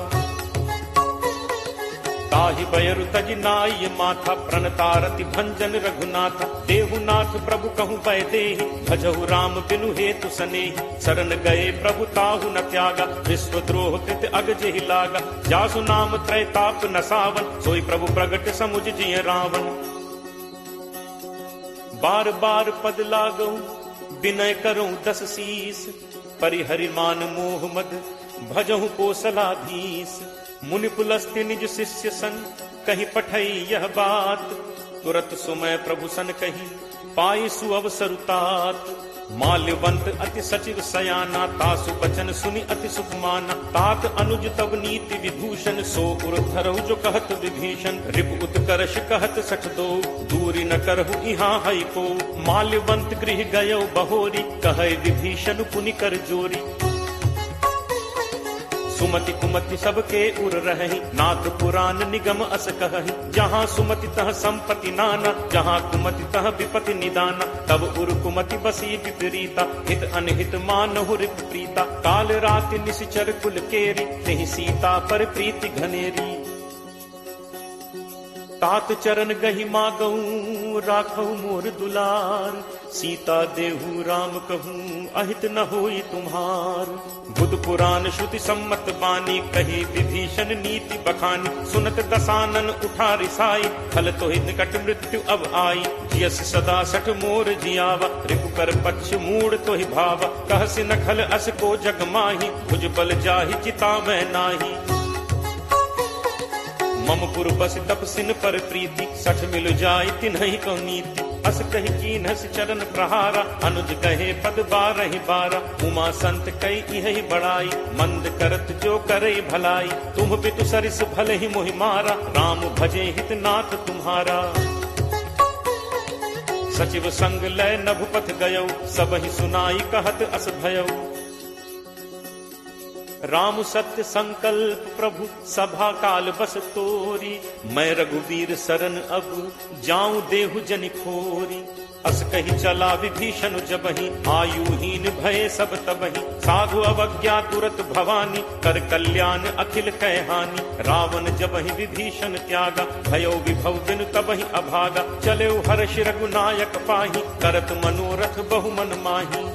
ताहि बयरु तजि नाय माथा प्रणतारति भंजन रघुनाथा। देहुनाथ प्रभु कहु पै देहि भजहु राम बिनु हेतु सनेहि। शरण गए प्रभु ताहु न त्यागा विश्वद्रोह कृत अग जेहि लागा। जासु नाम त्रैताप न सावन सोई प्रभु प्रगट समुझ जिय रावण। बार बार पद लागऊ विनय करऊं 10 शीस। परिहरि मान मोह मद भजहु कोसलाधीश। मुनि पुलस्त्य निज शिष्य सन कही पठई यह बात। तुरत सुमय प्रभु सन कही पाई सुअवसर तात। माल्यवंत अति सचिव सयाना तासु बचन सुनि अति सुख माना। तात अनुज तब नीति विभूषण सो उर धरहु जो कहत विभीषण। रिपु उत्कर्ष कहत सठ दो दूरी न करहु इहाँ हई को। माल्यवंत गृह गयो बहोरी कहै विभीषण पुनि कर जोरी। सुमति कुमति सबके उर रही नाथ पुराण निगम अस कहहि। जहाँ सुमति तह संपत्ति नाना जहाँ कुमति तह विपति निदाना। तब उर कुमति बसी विपरीता हित अनहित मानहु रिप प्रीता। काल राति निश्चर कुल केरी तेहि सीता पर प्रीति घनेरी। तात चरण गहि मागऊ राखऊ मोर दुलार। सीता देहु राम कहूँ अहित न होई तुम्हार। बुध पुराण श्रुति सम्मत बानी कही विभीषण नीति बखानी। सुनत दसानन उठा रिसाई, खल तो ही निकट मृत्यु अब आई। जियस सदा सठ मोर जियावा, रिपु कर पक्ष मूड तो ही भावा। कहसि न खल अस को जग माही, भुज बल जाहि चिता मैं नाही। मम पुर बस तपसिन पर प्रीति, सठ मिल जाय तिन्हि को नीति। अस कहि कीन्हस चरण प्रहारा, अनुज कहे पद बारहि बारा। उमा संत कई इहि बड़ाई, मंद करत जो करे भलाई। तुम पितु सरिस भले ही मोहि मारा, राम भजे हित नाथ तुम्हारा। सचिव संग लय नभुपथ गयौ, सबहि सुनाई कहत अस भयौ। राम सत्य संकल्प प्रभु सभा काल बस तोरी। मैं रघुवीर सरन अब जाऊं देहु जनि खोरी। अस कही चला विभीषण जबहि, आयुहीन भय सब तबहि। साधु अवज्ञा तुरत भवानी, कर कल्याण अखिल कै हानि। रावण जबहि विभीषण त्यागा, भयो विभव बिनु तबहि अभागा। चले हर्ष रघुनायक पाही, करत मनोरथ बहु मन माही।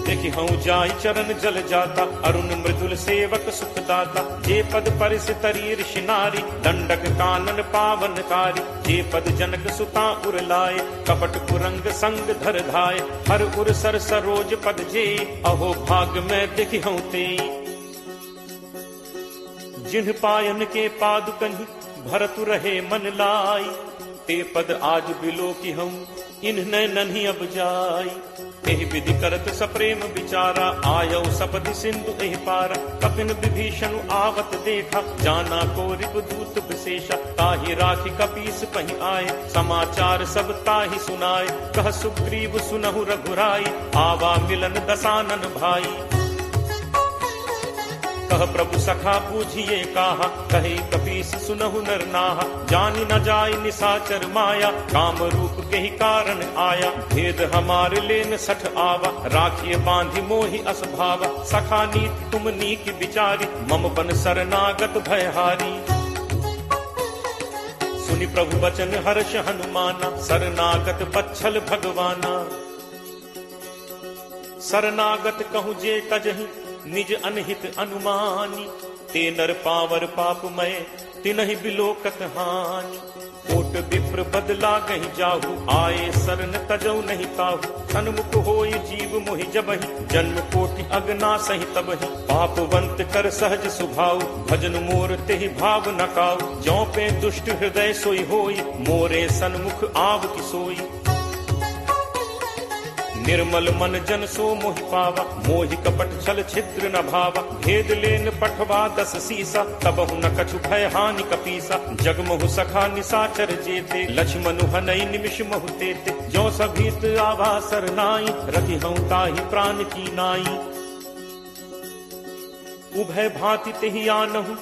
देखि हूँ जाई चरण जल जाता, अरुण मृदुल सेवक सुखदाता। जे पद परिस तरी ऋषि नारी, दंडक कानन पावनकारी। जे पद जनक सुता उर लाए, कपट कुरंग संग धर धाय। हर उर सर सरोज पद जे, अहो भाग में देखि हूँ ते। जिन्ह पायन के पादुकनि, भरतु रहे मन लाई। ते पद आज बिलो की हूँ, इन्ह नन्ही अब जाई। एहि विधि करत सप्रेम विचारा, आयौ सपदि सिंधु एहि पारा। कपिन विभीषण आवत देखा, जाना को रिपुदूत विशेषा। ताहि राखी कपीस पहि आए, समाचार सब ताहि सुनाए। कह सुग्रीव सुनहु रघुराई, आवा मिलन दसानन भाई। कह प्रभु सखा पूछिए काहा, कहे कपीस सुनहु नर नाहा। जानि न जाय निसाचर माया, काम रूप के ही कारण आया। भेद हमारे लेन सठ आवा, राखिए बांधि मोहि अस भावा। सखा नीति तुम नीक विचारी, मम बन शरणागत भयहारी। सुनि प्रभु वचन हर्ष हनुमाना, शरणागत बच्छल भगवाना। शरणागत कहूँ जे तजहि, निज अनहित अनुमानी। ते नर पावर पापमय, तिनहि बिलोकत हानि। कोट विप्र बदला गहि जाहु, आए शरण तजौ नहीं ताहु। सन्मुख होय जीव मोहि जबहि, जन्म कोटि अगना सहि तबहि। पापवंत कर सहज सुभाव, भजन मोर तेहि भाव न काऊ। जौ पे दुष्ट हृदय सोई होय, मोरे सन्मुख आव की सोई। निर्मल मन जन सो मोहि पावा, मोहि कपट छल छिद्र न भावा। भेद लेन पठवा 10 सीसा, तबहु न कछु भय हानि कपीसा। जगमहु सखा निसाचर जेते, लक्ष्मणु हनई निमिष महु तेते। जो सभीत आवा सरनाई, रखि हूँ ताहि प्राण की नाई। उभय भांति तेहि आनहु,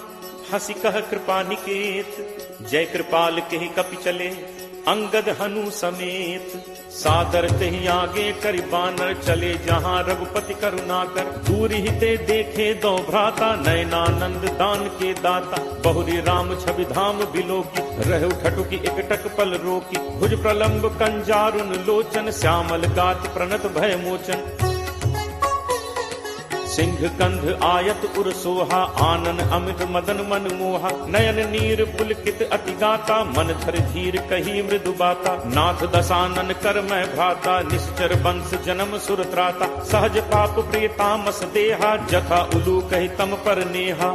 हंसी कह कृपा निकेत। जय कृपाल केहि कपि चले, अंगद हनु समेत। सादर तेहि आगे करि बानर, चले जहाँ रघुपति करुणाकर। दूर ही ते देखे दो भ्राता, नयनानंद दान के दाता। बहुरी राम छवि धाम बिलोकी, रहु ठटुकी एकटक पल रोकी। भुज प्रलंब कंजारुन लोचन, श्यामल गात प्रणत भय मोचन। सिंह कंध आयत उर सोहा, आनन अमित मदन मन मोहा। नयन नीर पुलकित अति गाता, मन धर धीर कही मृदु बाता। नाथ दसानन कर मैं भ्राता, निश्चर वंश जन्म सुर त्राता। सहज पाप प्रिय तामस देहा, जथा उलू कही तम पर नेहा।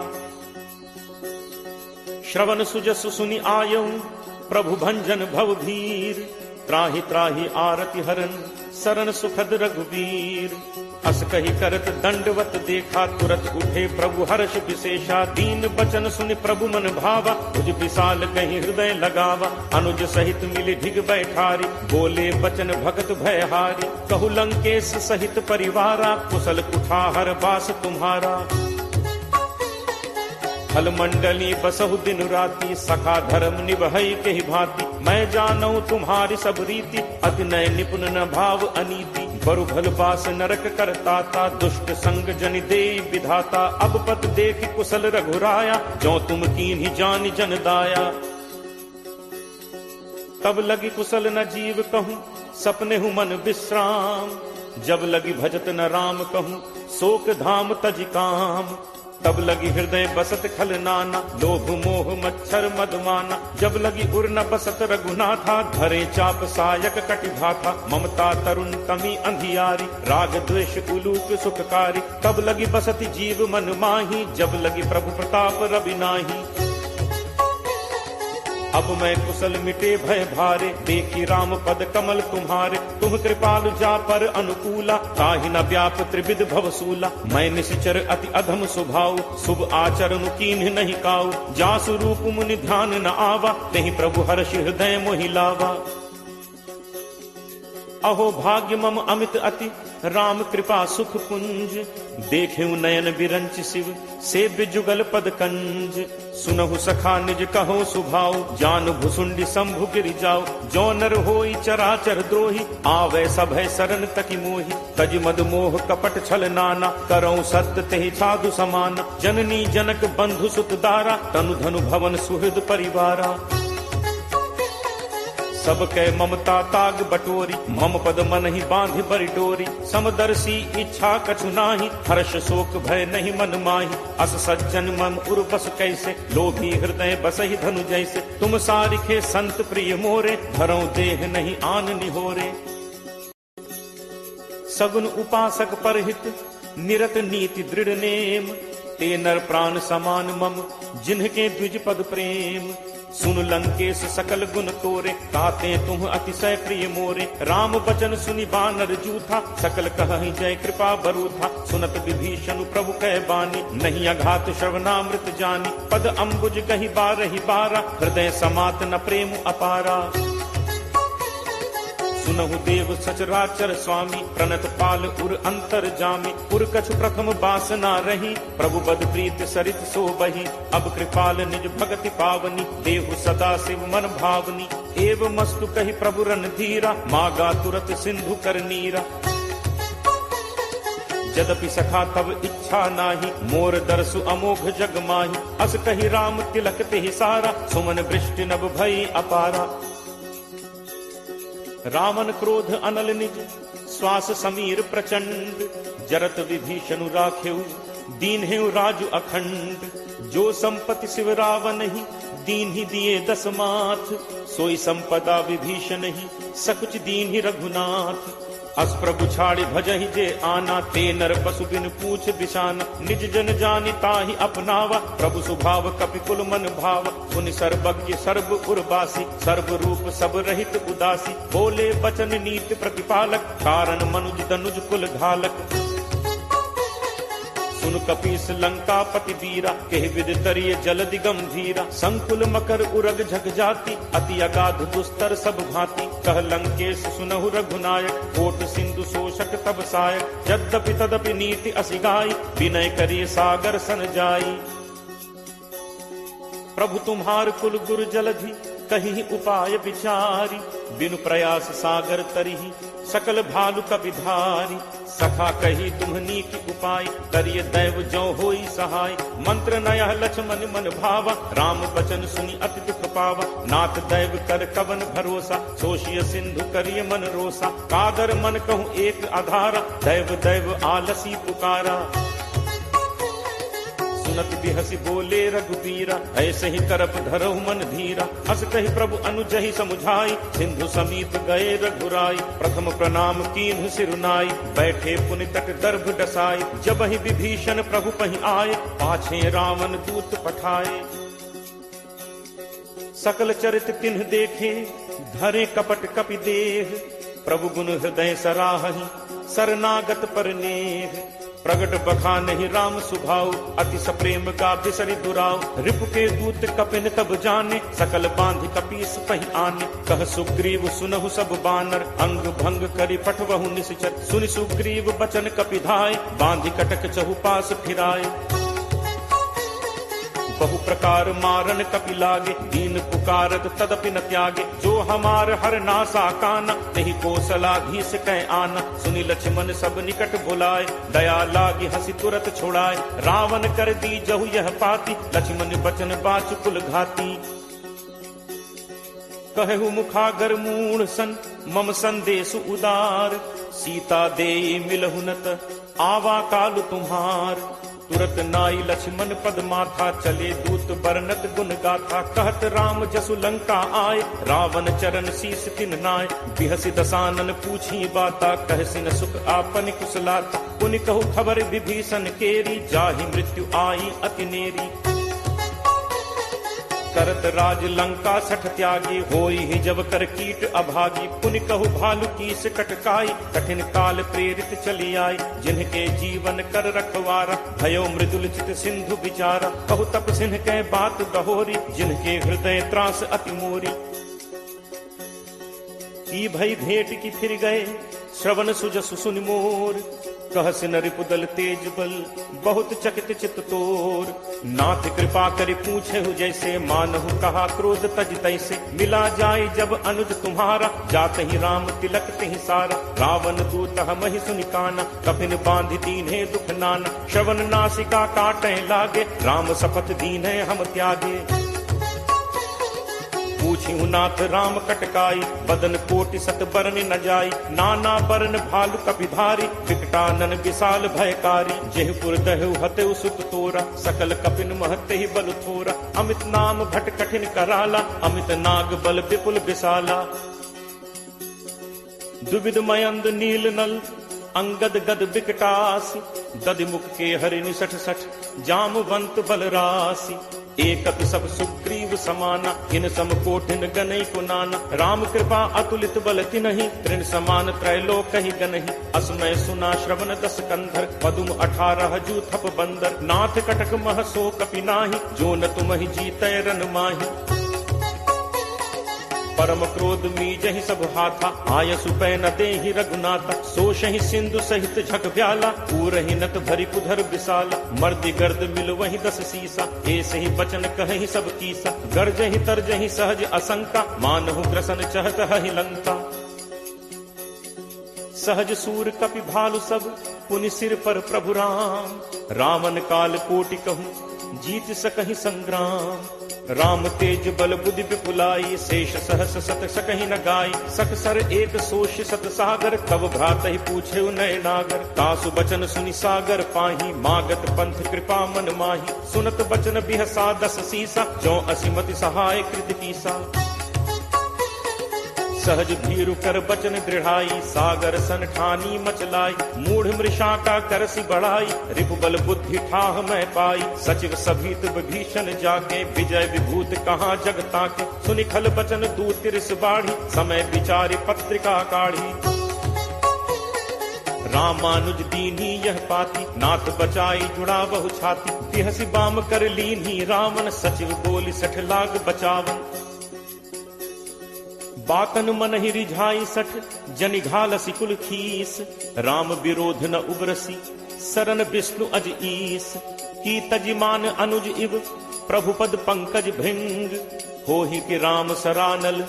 श्रवण सुजसु सुनि आयऊ, प्रभु भंजन भव भीर। त्राहि त्राहि आरति हरन, शरण सुखद रघुवीर। अस कही करत दंडवत देखा, तुरत उठे प्रभु हर्ष विशेषा। दीन बचन सुनि प्रभु मन भावा, भुज विशाल कहीं हृदय लगावा। अनुज सहित मिली ढिग बैठारी, बोले बचन भगत भयहारी। कहु लंकेश सहित परिवारा, कुशल कुठार बास तुम्हारा। फल मंडली बसहु दिन राति, सखा धर्म निभई के ही भांति। मैं जानऊ तुम्हारी सब रीति, अति नय निपुण न भाव अनीति। बरु भल बास नरक करताता, दुष्ट संग जनि दे विधाता। अब पत देख कुशल रघुराया, जो तुम कीन्ही जानि जन दाया। तब लगी कुशल न जीव कहूँ, सपने हूँ मन विश्राम। जब लगी भजत न राम कहूँ, शोक धाम तज काम। तब लगी हृदय बसत खल नाना, लोभ मोह मच्छर मदमाना। जब लगी उर न बसत रघुनाथा, धरे चाप सायक कटिभाथा। ममता तरुण तमी अंधियारी, राग द्वेष उलूक सुखकारी। तब लगी बसत जीव मन माही, जब लगी प्रभु प्रताप रवि नाही। अब मैं कुशल मिटे भय भारे, देखी राम पद कमल तुम्हारे। तुम कृपालु जा पर अनुकूला, ताहि न व्याप त्रिविध भवसूला। मैं निश्चर अति अधम स्वभाव, शुभ आचरण कीन्ह नहीं काऊ। जासु रूप मुनि ध्यान न आवा, नहीं प्रभु हर्ष हृदय मोहि लावा। अहो भाग्य मम अमित अति, राम कृपा सुख पुंज। देखेऊ नयन बिरंच शिव, सेव्य जुगल पद कंज। सुनहु सखा निज कहो सुभाव, जान भुसुंडी शंभु गिरि जाओ। जो नर होई चराचर द्रोही, आवे सभय शरण तकी मोही। तज मद मोह कपट छल नाना, करऊं सत्य तेहि साधु समाना। जननी जनक बंधु सुत दारा, तनु धनु भवन सुहृद परिवारा। सब कै ममता ताग बटोरी, मम पद मन ही बांध बरि डोरी। समदर्शी इच्छा कछु नाही, हर्ष शोक भय नहीं मन माही। अस सज्जन मम उर बस कैसे, लोभी हृदय बसहि धनु जैसे। तुम सारिखे संत प्रिय मोरे, धरऊं देह नहीं आन निहोरे। सगुन उपासक परहित, निरत नीति दृढ़ नेम। ते नर प्राण समान मम, जिन्हके द्विज पद प्रेम। सुन लंकेश सकल गुण तोरे, ताते तुम अतिशय प्रिय मोरे। राम बचन सुनि बानर जूथा, सकल कहहि जय कृपा बरूथा। सुनत विभीषण प्रभु कह बानी, नहीं अघात श्रवणामृत जानी। पद अम्बुज कहि बारहि बारा, हृदय समात न प्रेम अपारा। सुनहु देव सचराचर स्वामी, प्रणत पाल उर अंतर जामी। उर कछु प्रथम बासना रही, प्रभु बद प्रीत सरित सो बही। अब कृपाल निज भगति पावनी, देहु सदा शिव मन भावनी। एव मस्तु कहि प्रभु रणधीरा, मागा तुरत सिंधु कर नीरा। यद्यपि सखा तब इच्छा नाही, मोर दर्शु अमोघ जग माही। अस कहि राम तिलक तेहि सारा, सुमन वृष्टि नभ भई अपारा। रावण क्रोध अनल निज, श्वास समीर प्रचंड। जरत विभीषण राखेऊ, दीन हेउ राजु अखंड। जो संपत्ति शिव रावण ही, दीन ही दिए दस माथ। सोई संपदा विभीषण ही, सकुच दीन ही रघुनाथ। अस प्रभु छाड़ि भजहि जे आना, ते नर पशु बिन पूछ बिशाना। निज जन जानि ताहि अपनावा, प्रभु स्वभाव कपि कुल मन भावा। पुनि सर्वज्ञ सर्व उर्वासी, सर्व रूप सब रहित उदासी। बोले वचन नीति प्रतिपालक, कारण मनुज तनुज कुल घालक। सुन कपीस लंका पति वीरा, केहि विद तरिय जलदि गंभीरा। संकुल मकर उरग झग जाति, अति अगाध दुस्तर सब भांति। कह लंकेश सुनहु रघुनायक, कोट सिंधु शोषक तब सायक। यद्यपि तदपि नीति असिगाई, विनय करिय सागर सन जाई। प्रभु तुम्हार कुल गुरु जलधि, कहीं उपाय विचारी। बिनु प्रयास सागर तरिहि, सकल भालु कपिधारी। सखा कही तुम्हनी की उपाय, करिय दैव जो होई सहाय। मंत्र नयह लक्ष्मण मन भावा, राम बचन सुनि अति दुख पावा। नाथ दैव कर कवन भरोसा, सोशिय सिंधु करिय मन रोसा। कादर मन कहूँ एक आधारा, दैव दैव आलसी पुकारा। सुनत बिहसी बोले रघुबीरा, ऐसे ही करप धरहु मन धीरा। अस कहि प्रभु अनुजहि समुझाई, सिंधु समीप गए रघुराई। प्रथम प्रणाम कीन्हु सिरुनाई, बैठे पुनि तट दर्भ डसाई। जब ही विभीषण प्रभु पहि आए, पाछे रावण दूत पठाए। सकल चरित तिन्ह देखे, धरे कपट कपि देह। प्रभु गुण हृदय सराहहि, शरणागत पर नेह। प्रगट बखानहि राम सुभाव, अति सप्रेम का बिसरि दुराव। रिपु के दूत कपिन तब जाने, सकल बांधि कपीस पहि आने। कह सुग्रीव सुनहु सब बानर, अंग भंग करि पठवहु निश्चर। सुनि सुग्रीव बचन कपिधाय, बांधि कटक चहुपास फिराए। बहु प्रकार मारन कपि लागे, दीन पुकारत तदपि न त्यागे। जो हमार हर नासा काना, तेहि कौशलाधीश कह आना। सुनि लक्ष्मण सब निकट बुलाए, दया लागी हंसी तुरत छोड़ाए। रावण कर दी जहु यह पाती, लक्ष्मण बचन बाच कुल घाती। कहु मुखागर मूढ़ सन, मम संदेश उदार। सीता देई मिलहुनत, आवा काल तुम्हार। तुरत नाई लक्ष्मण पद माथा, चले दूत बरनत गुण गाथा। कहत राम जसु लंका आए, रावण चरण शीस तिन नाय। बिहसि दसानन पूछी बाता, कहसि न सुख आपन कुशलाता। पुनि कहु खबर विभीषण केरी, जाहि मृत्यु आई अति नेरी। करत राज लंका सठ त्यागी, होई ही जब कर कीट अभागी। पुनि कहु भालु कीस कटकाई, कठिन काल प्रेरित चली आई। जिनके जीवन कर रखवारा, भयो मृदुल चित सिंधु विचारा। कहु तप सिंह के बात गहोरी, जिनके हृदय त्रास अति मोरी। की भई भेंट की फिर गए, श्रवण सुजसु सुनि मोर। कहस नरिपुदल तेज बल, बहुत चकित चित तोर। नाथ कृपा करि पूछे हु जैसे, मानहु कहा क्रोध तज तैसे। मिला जाय जब अनुज तुम्हारा, जात ही राम तिलक तिहि सारा। रावण दूत हमहि सुनि काना, कफिन बांधि दीन्हे दुख नाना। श्रवण नासिका काटै लागे, राम शपथ दीन्हे हम त्यागे। पूछिहु नाथ राम कटकाई, बदन कोटि सत बरन न जाई। नाना बरन भालु कपिधारी, विकटानन विशाल भयकारी। जेहपुर दहु हतेउ सुत तोरा, सकल कपिन महते ही बल थोरा। अमित नाम भट कठिन कराला, अमित नाग बल विपुल विशाला। दुविध मयंद नील नल, अंगद गद विकटासी। दधिमुख के हरिनि सठ सठ, जामवंत बल राशि। एकत सब सुग्रीव समाना, इन सम कोटिन गनई को नाना। राम कृपा अतुलित बल तिनहि, तृण समान त्रैलोक ही गनहि। असमय सुना श्रवण दस कंधर, पदुम 18 जू थप बंदर। नाथ कटक मह सो कपि नाही, जो न तुमहि जीतै रन माही। परम क्रोध मीजहि सब हाथा, आयसु पै न देहि रघुनाथा। सोषहि सिंधु सहित झक ब्याला, पूरहि नत भरि कुधर विशाला। मर्दि गर्द मिल वहि 10 सीसा, ऐसे ही बचन कहहि सब कीसा। गर्जहि तरजहि सहज असंका, मानहु ग्रसन चहत हहि लंका। सहज सूर कपि भालु सब, पुनि सिर पर प्रभु राम। रावण काल कोटि कहूँ, जीत सकहि संग्राम। राम तेज बल बुद्धि विपुलाई, शेष सहस सत सकहि न गाई। सकसर एक सोष सत सागर, तब भ्रात ही पूछे नय नागर। तासु बचन सुनि सागर पाही, मागत पंथ कृपा मन माही। सुनत बचन बिहसा 10 सीसा, जो असिमति सहाय कृत कीसा। सहज भीरु कर बचन दृढ़ाई, सागर सन ठानी मचलाई। मूढ़ मृषा का करसी बढ़ाई, रिपुबल बुद्धि ठाह मैं पाई। सचिव सभीत विभीषण जाके, विजय विभूत कहाँ जगता के। सुनि खल बचन दूत तिरस बाढ़ी, समय विचारि पत्रिका काढ़ी। रामानुज दीन्ही यह पाती, नाथ बचाई जुड़ा बहु छाती। बिहसि बाम कर लीन्ही रावण, सचिव बोली 60 लाख बचावन। बातन मन ही रिझाई 60, जनि घालसी कुल खीस। राम विरोध न उबरसी, सरन विष्णु अज ईस। की तजिमान अनुज इव, प्रभु पद पंकज भृंग। होहि कि राम सरानल,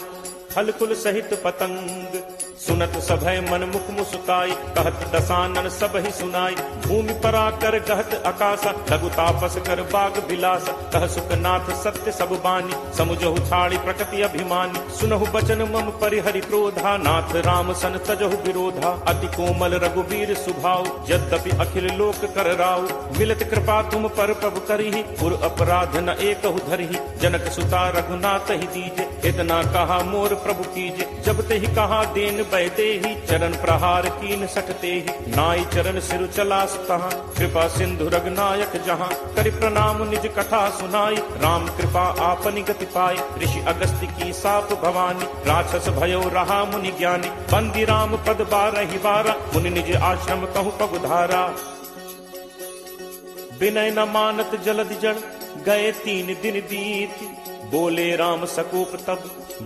फल कुल सहित पतंग। सुनत सभय मन मुख मुस्काई, कहत दसानन सब ही सुनाई। भूमि परा कर गहत आकाशा, लघु तापस कर बाग बिलासा। कह सुखनाथ सत्य सब बानी, समुझहु छाड़ी प्रकृति अभिमानी। सुनहु बचन मम परिहरि क्रोधा, नाथ राम सन तजहु विरोधा। अति कोमल रघुवीर सुभाव, यद्यपि अखिल लोक कर राव। मिलत कृपा तुम पर प्रभु करिहि, पुर अपराध न एकहु धरिहि। जनक सुता रघुनाथ ही दीजे, इतना कहा मोर प्रभु कीजे। जब ते ही कहा देन बैते ही, चरण प्रहार कीन सटते ही। नाई चरण सिरु चलास तहाँ, कृपा सिंधु रघुनायक जहाँ। करि प्रणाम निज कथा सुनाई, राम कृपा आपनि गति पाई। ऋषि अगस्त्य की साप भवानी, राक्षस भयो रहा मुनि ज्ञानी। बंदी राम पद 12 बारा, मुनि निज आश्रम कहु पगुधारा। विनय न मानत जलद जड़, गए 3 दिन बीती। बोले राम सकोप तब,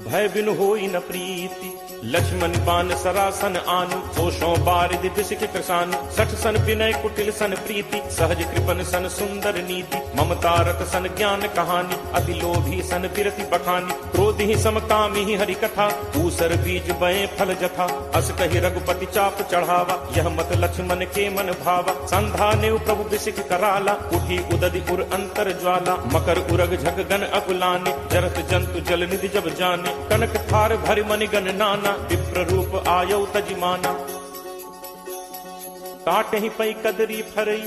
भय बिनु होई न प्रीति। लक्ष्मण बान सरासन आनु, सोषों बारिद बिसिक कृसानु। 60 सन विनय कुटिल सन प्रीति, सहज कृपन सन सुंदर नीति। ममता रत सन ज्ञान कहानी, अति लोभी सन विरति बखानी। क्रोध ही समकामी ही हरि कथा, ऊसर बीज बये फल जथा। अस कहि रघुपति चाप चढ़ावा, यह मत लक्ष्मण के मन भावा। संधा नेव प्रभु बिसिक कराला, उठी उदधि उर अंतर ज्वाला। मकर उरग झक गन अकुलाने, जरत जंतु जल निधि जब जाने। कनक थार भरि मनि गण नाना, विप्र रूप आयौ तजिमाना। काटहि पै कदरी फरई,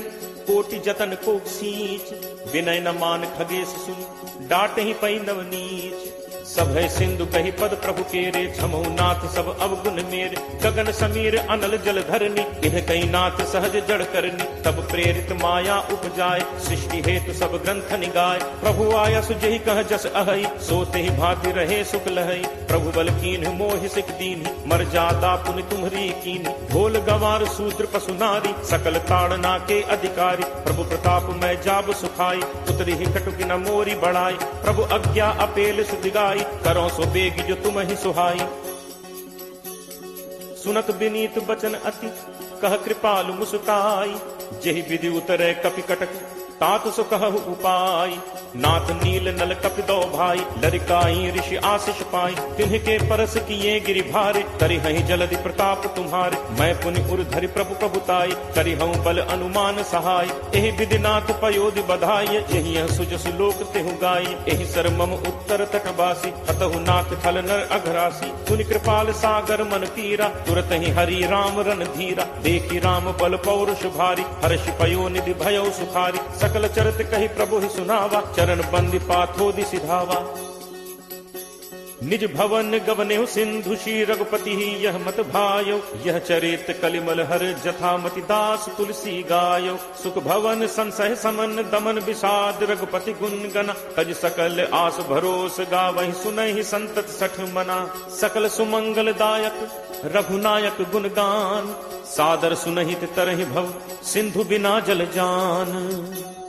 कोटि जतन को सींच। विनय न मान खगेश सुन डांट ही पई नवनीच। सब है सिंधु कही पद प्रभु केरे, छमो नाथ सब अवगुण मेरे। गगन समीर अनल जल धरनी, इह कई नाथ सहज जड़ करनी। तब प्रेरित माया उपजाए, सृष्टि हेतु सब ग्रंथ निगाए। प्रभु आया सुजहि कह जस अहई, सोते ही भांति रहे सुख लहई। प्रभु बल कीन मोहि सिख दीन्ही, मर जादा पुनि तुम्हरी कीन्ही। ढोल गंवार शूद्र पशु नारी, सकल ताड़ना के अधिकारी। प्रभु प्रताप मैं जाब सुखाई, उतरी ही कटुक न मोरी बढ़ाई। प्रभु आज्ञा अपेल सुदिगाई, करो सो बेग जो तुम ही सुहाई। सुनत विनीत बचन अति, कह कृपालु मुस्काई। जेहि विधि उतरे कपि कटक, तात सो कहु उपाय। नाथ नील नल कपि दो भाई, लरिकाई ऋषि आशीष पाई। तिन्ह परस किए गिरि भारे, करिहहि जलधि प्रताप तुम्हारे। मैं पुनि उर धरि प्रभु प्रभुताई, करिहउँ बल अनुमान सहाय। एहि विधि नाथ पयोधि बधाई, यही सुजसु लोक तेहु गाई। एहि सर मम उत्तर तटवासी, हतहु नाथ खल नर अघरासी। सुनि कृपाल सागर मन पीरा, तुरत ही हरि राम रन धीरा। देखी राम बल पौरुष भारी, हर्ष पयो निधि भयउ सुखारी। सकल चरित कही प्रभु ही सुनावा, चरण बंदी पाथोदि सिधावा। निज भवन गवनेहु सिंधु श्री रघुपति ही यह मत भायो। यह चरित कलिमल हर जथामति दास तुलसी गायो। सुख भवन संसह समन दमन विषाद, रघुपति गुण गना। तज सकल आस भरोस गावहि, सुनहि संतत सठ मना। सकल सुमंगल दायक रघुनायक गुणगान, सादर सुनहित तरहि भव, सिंधु बिना जल जान।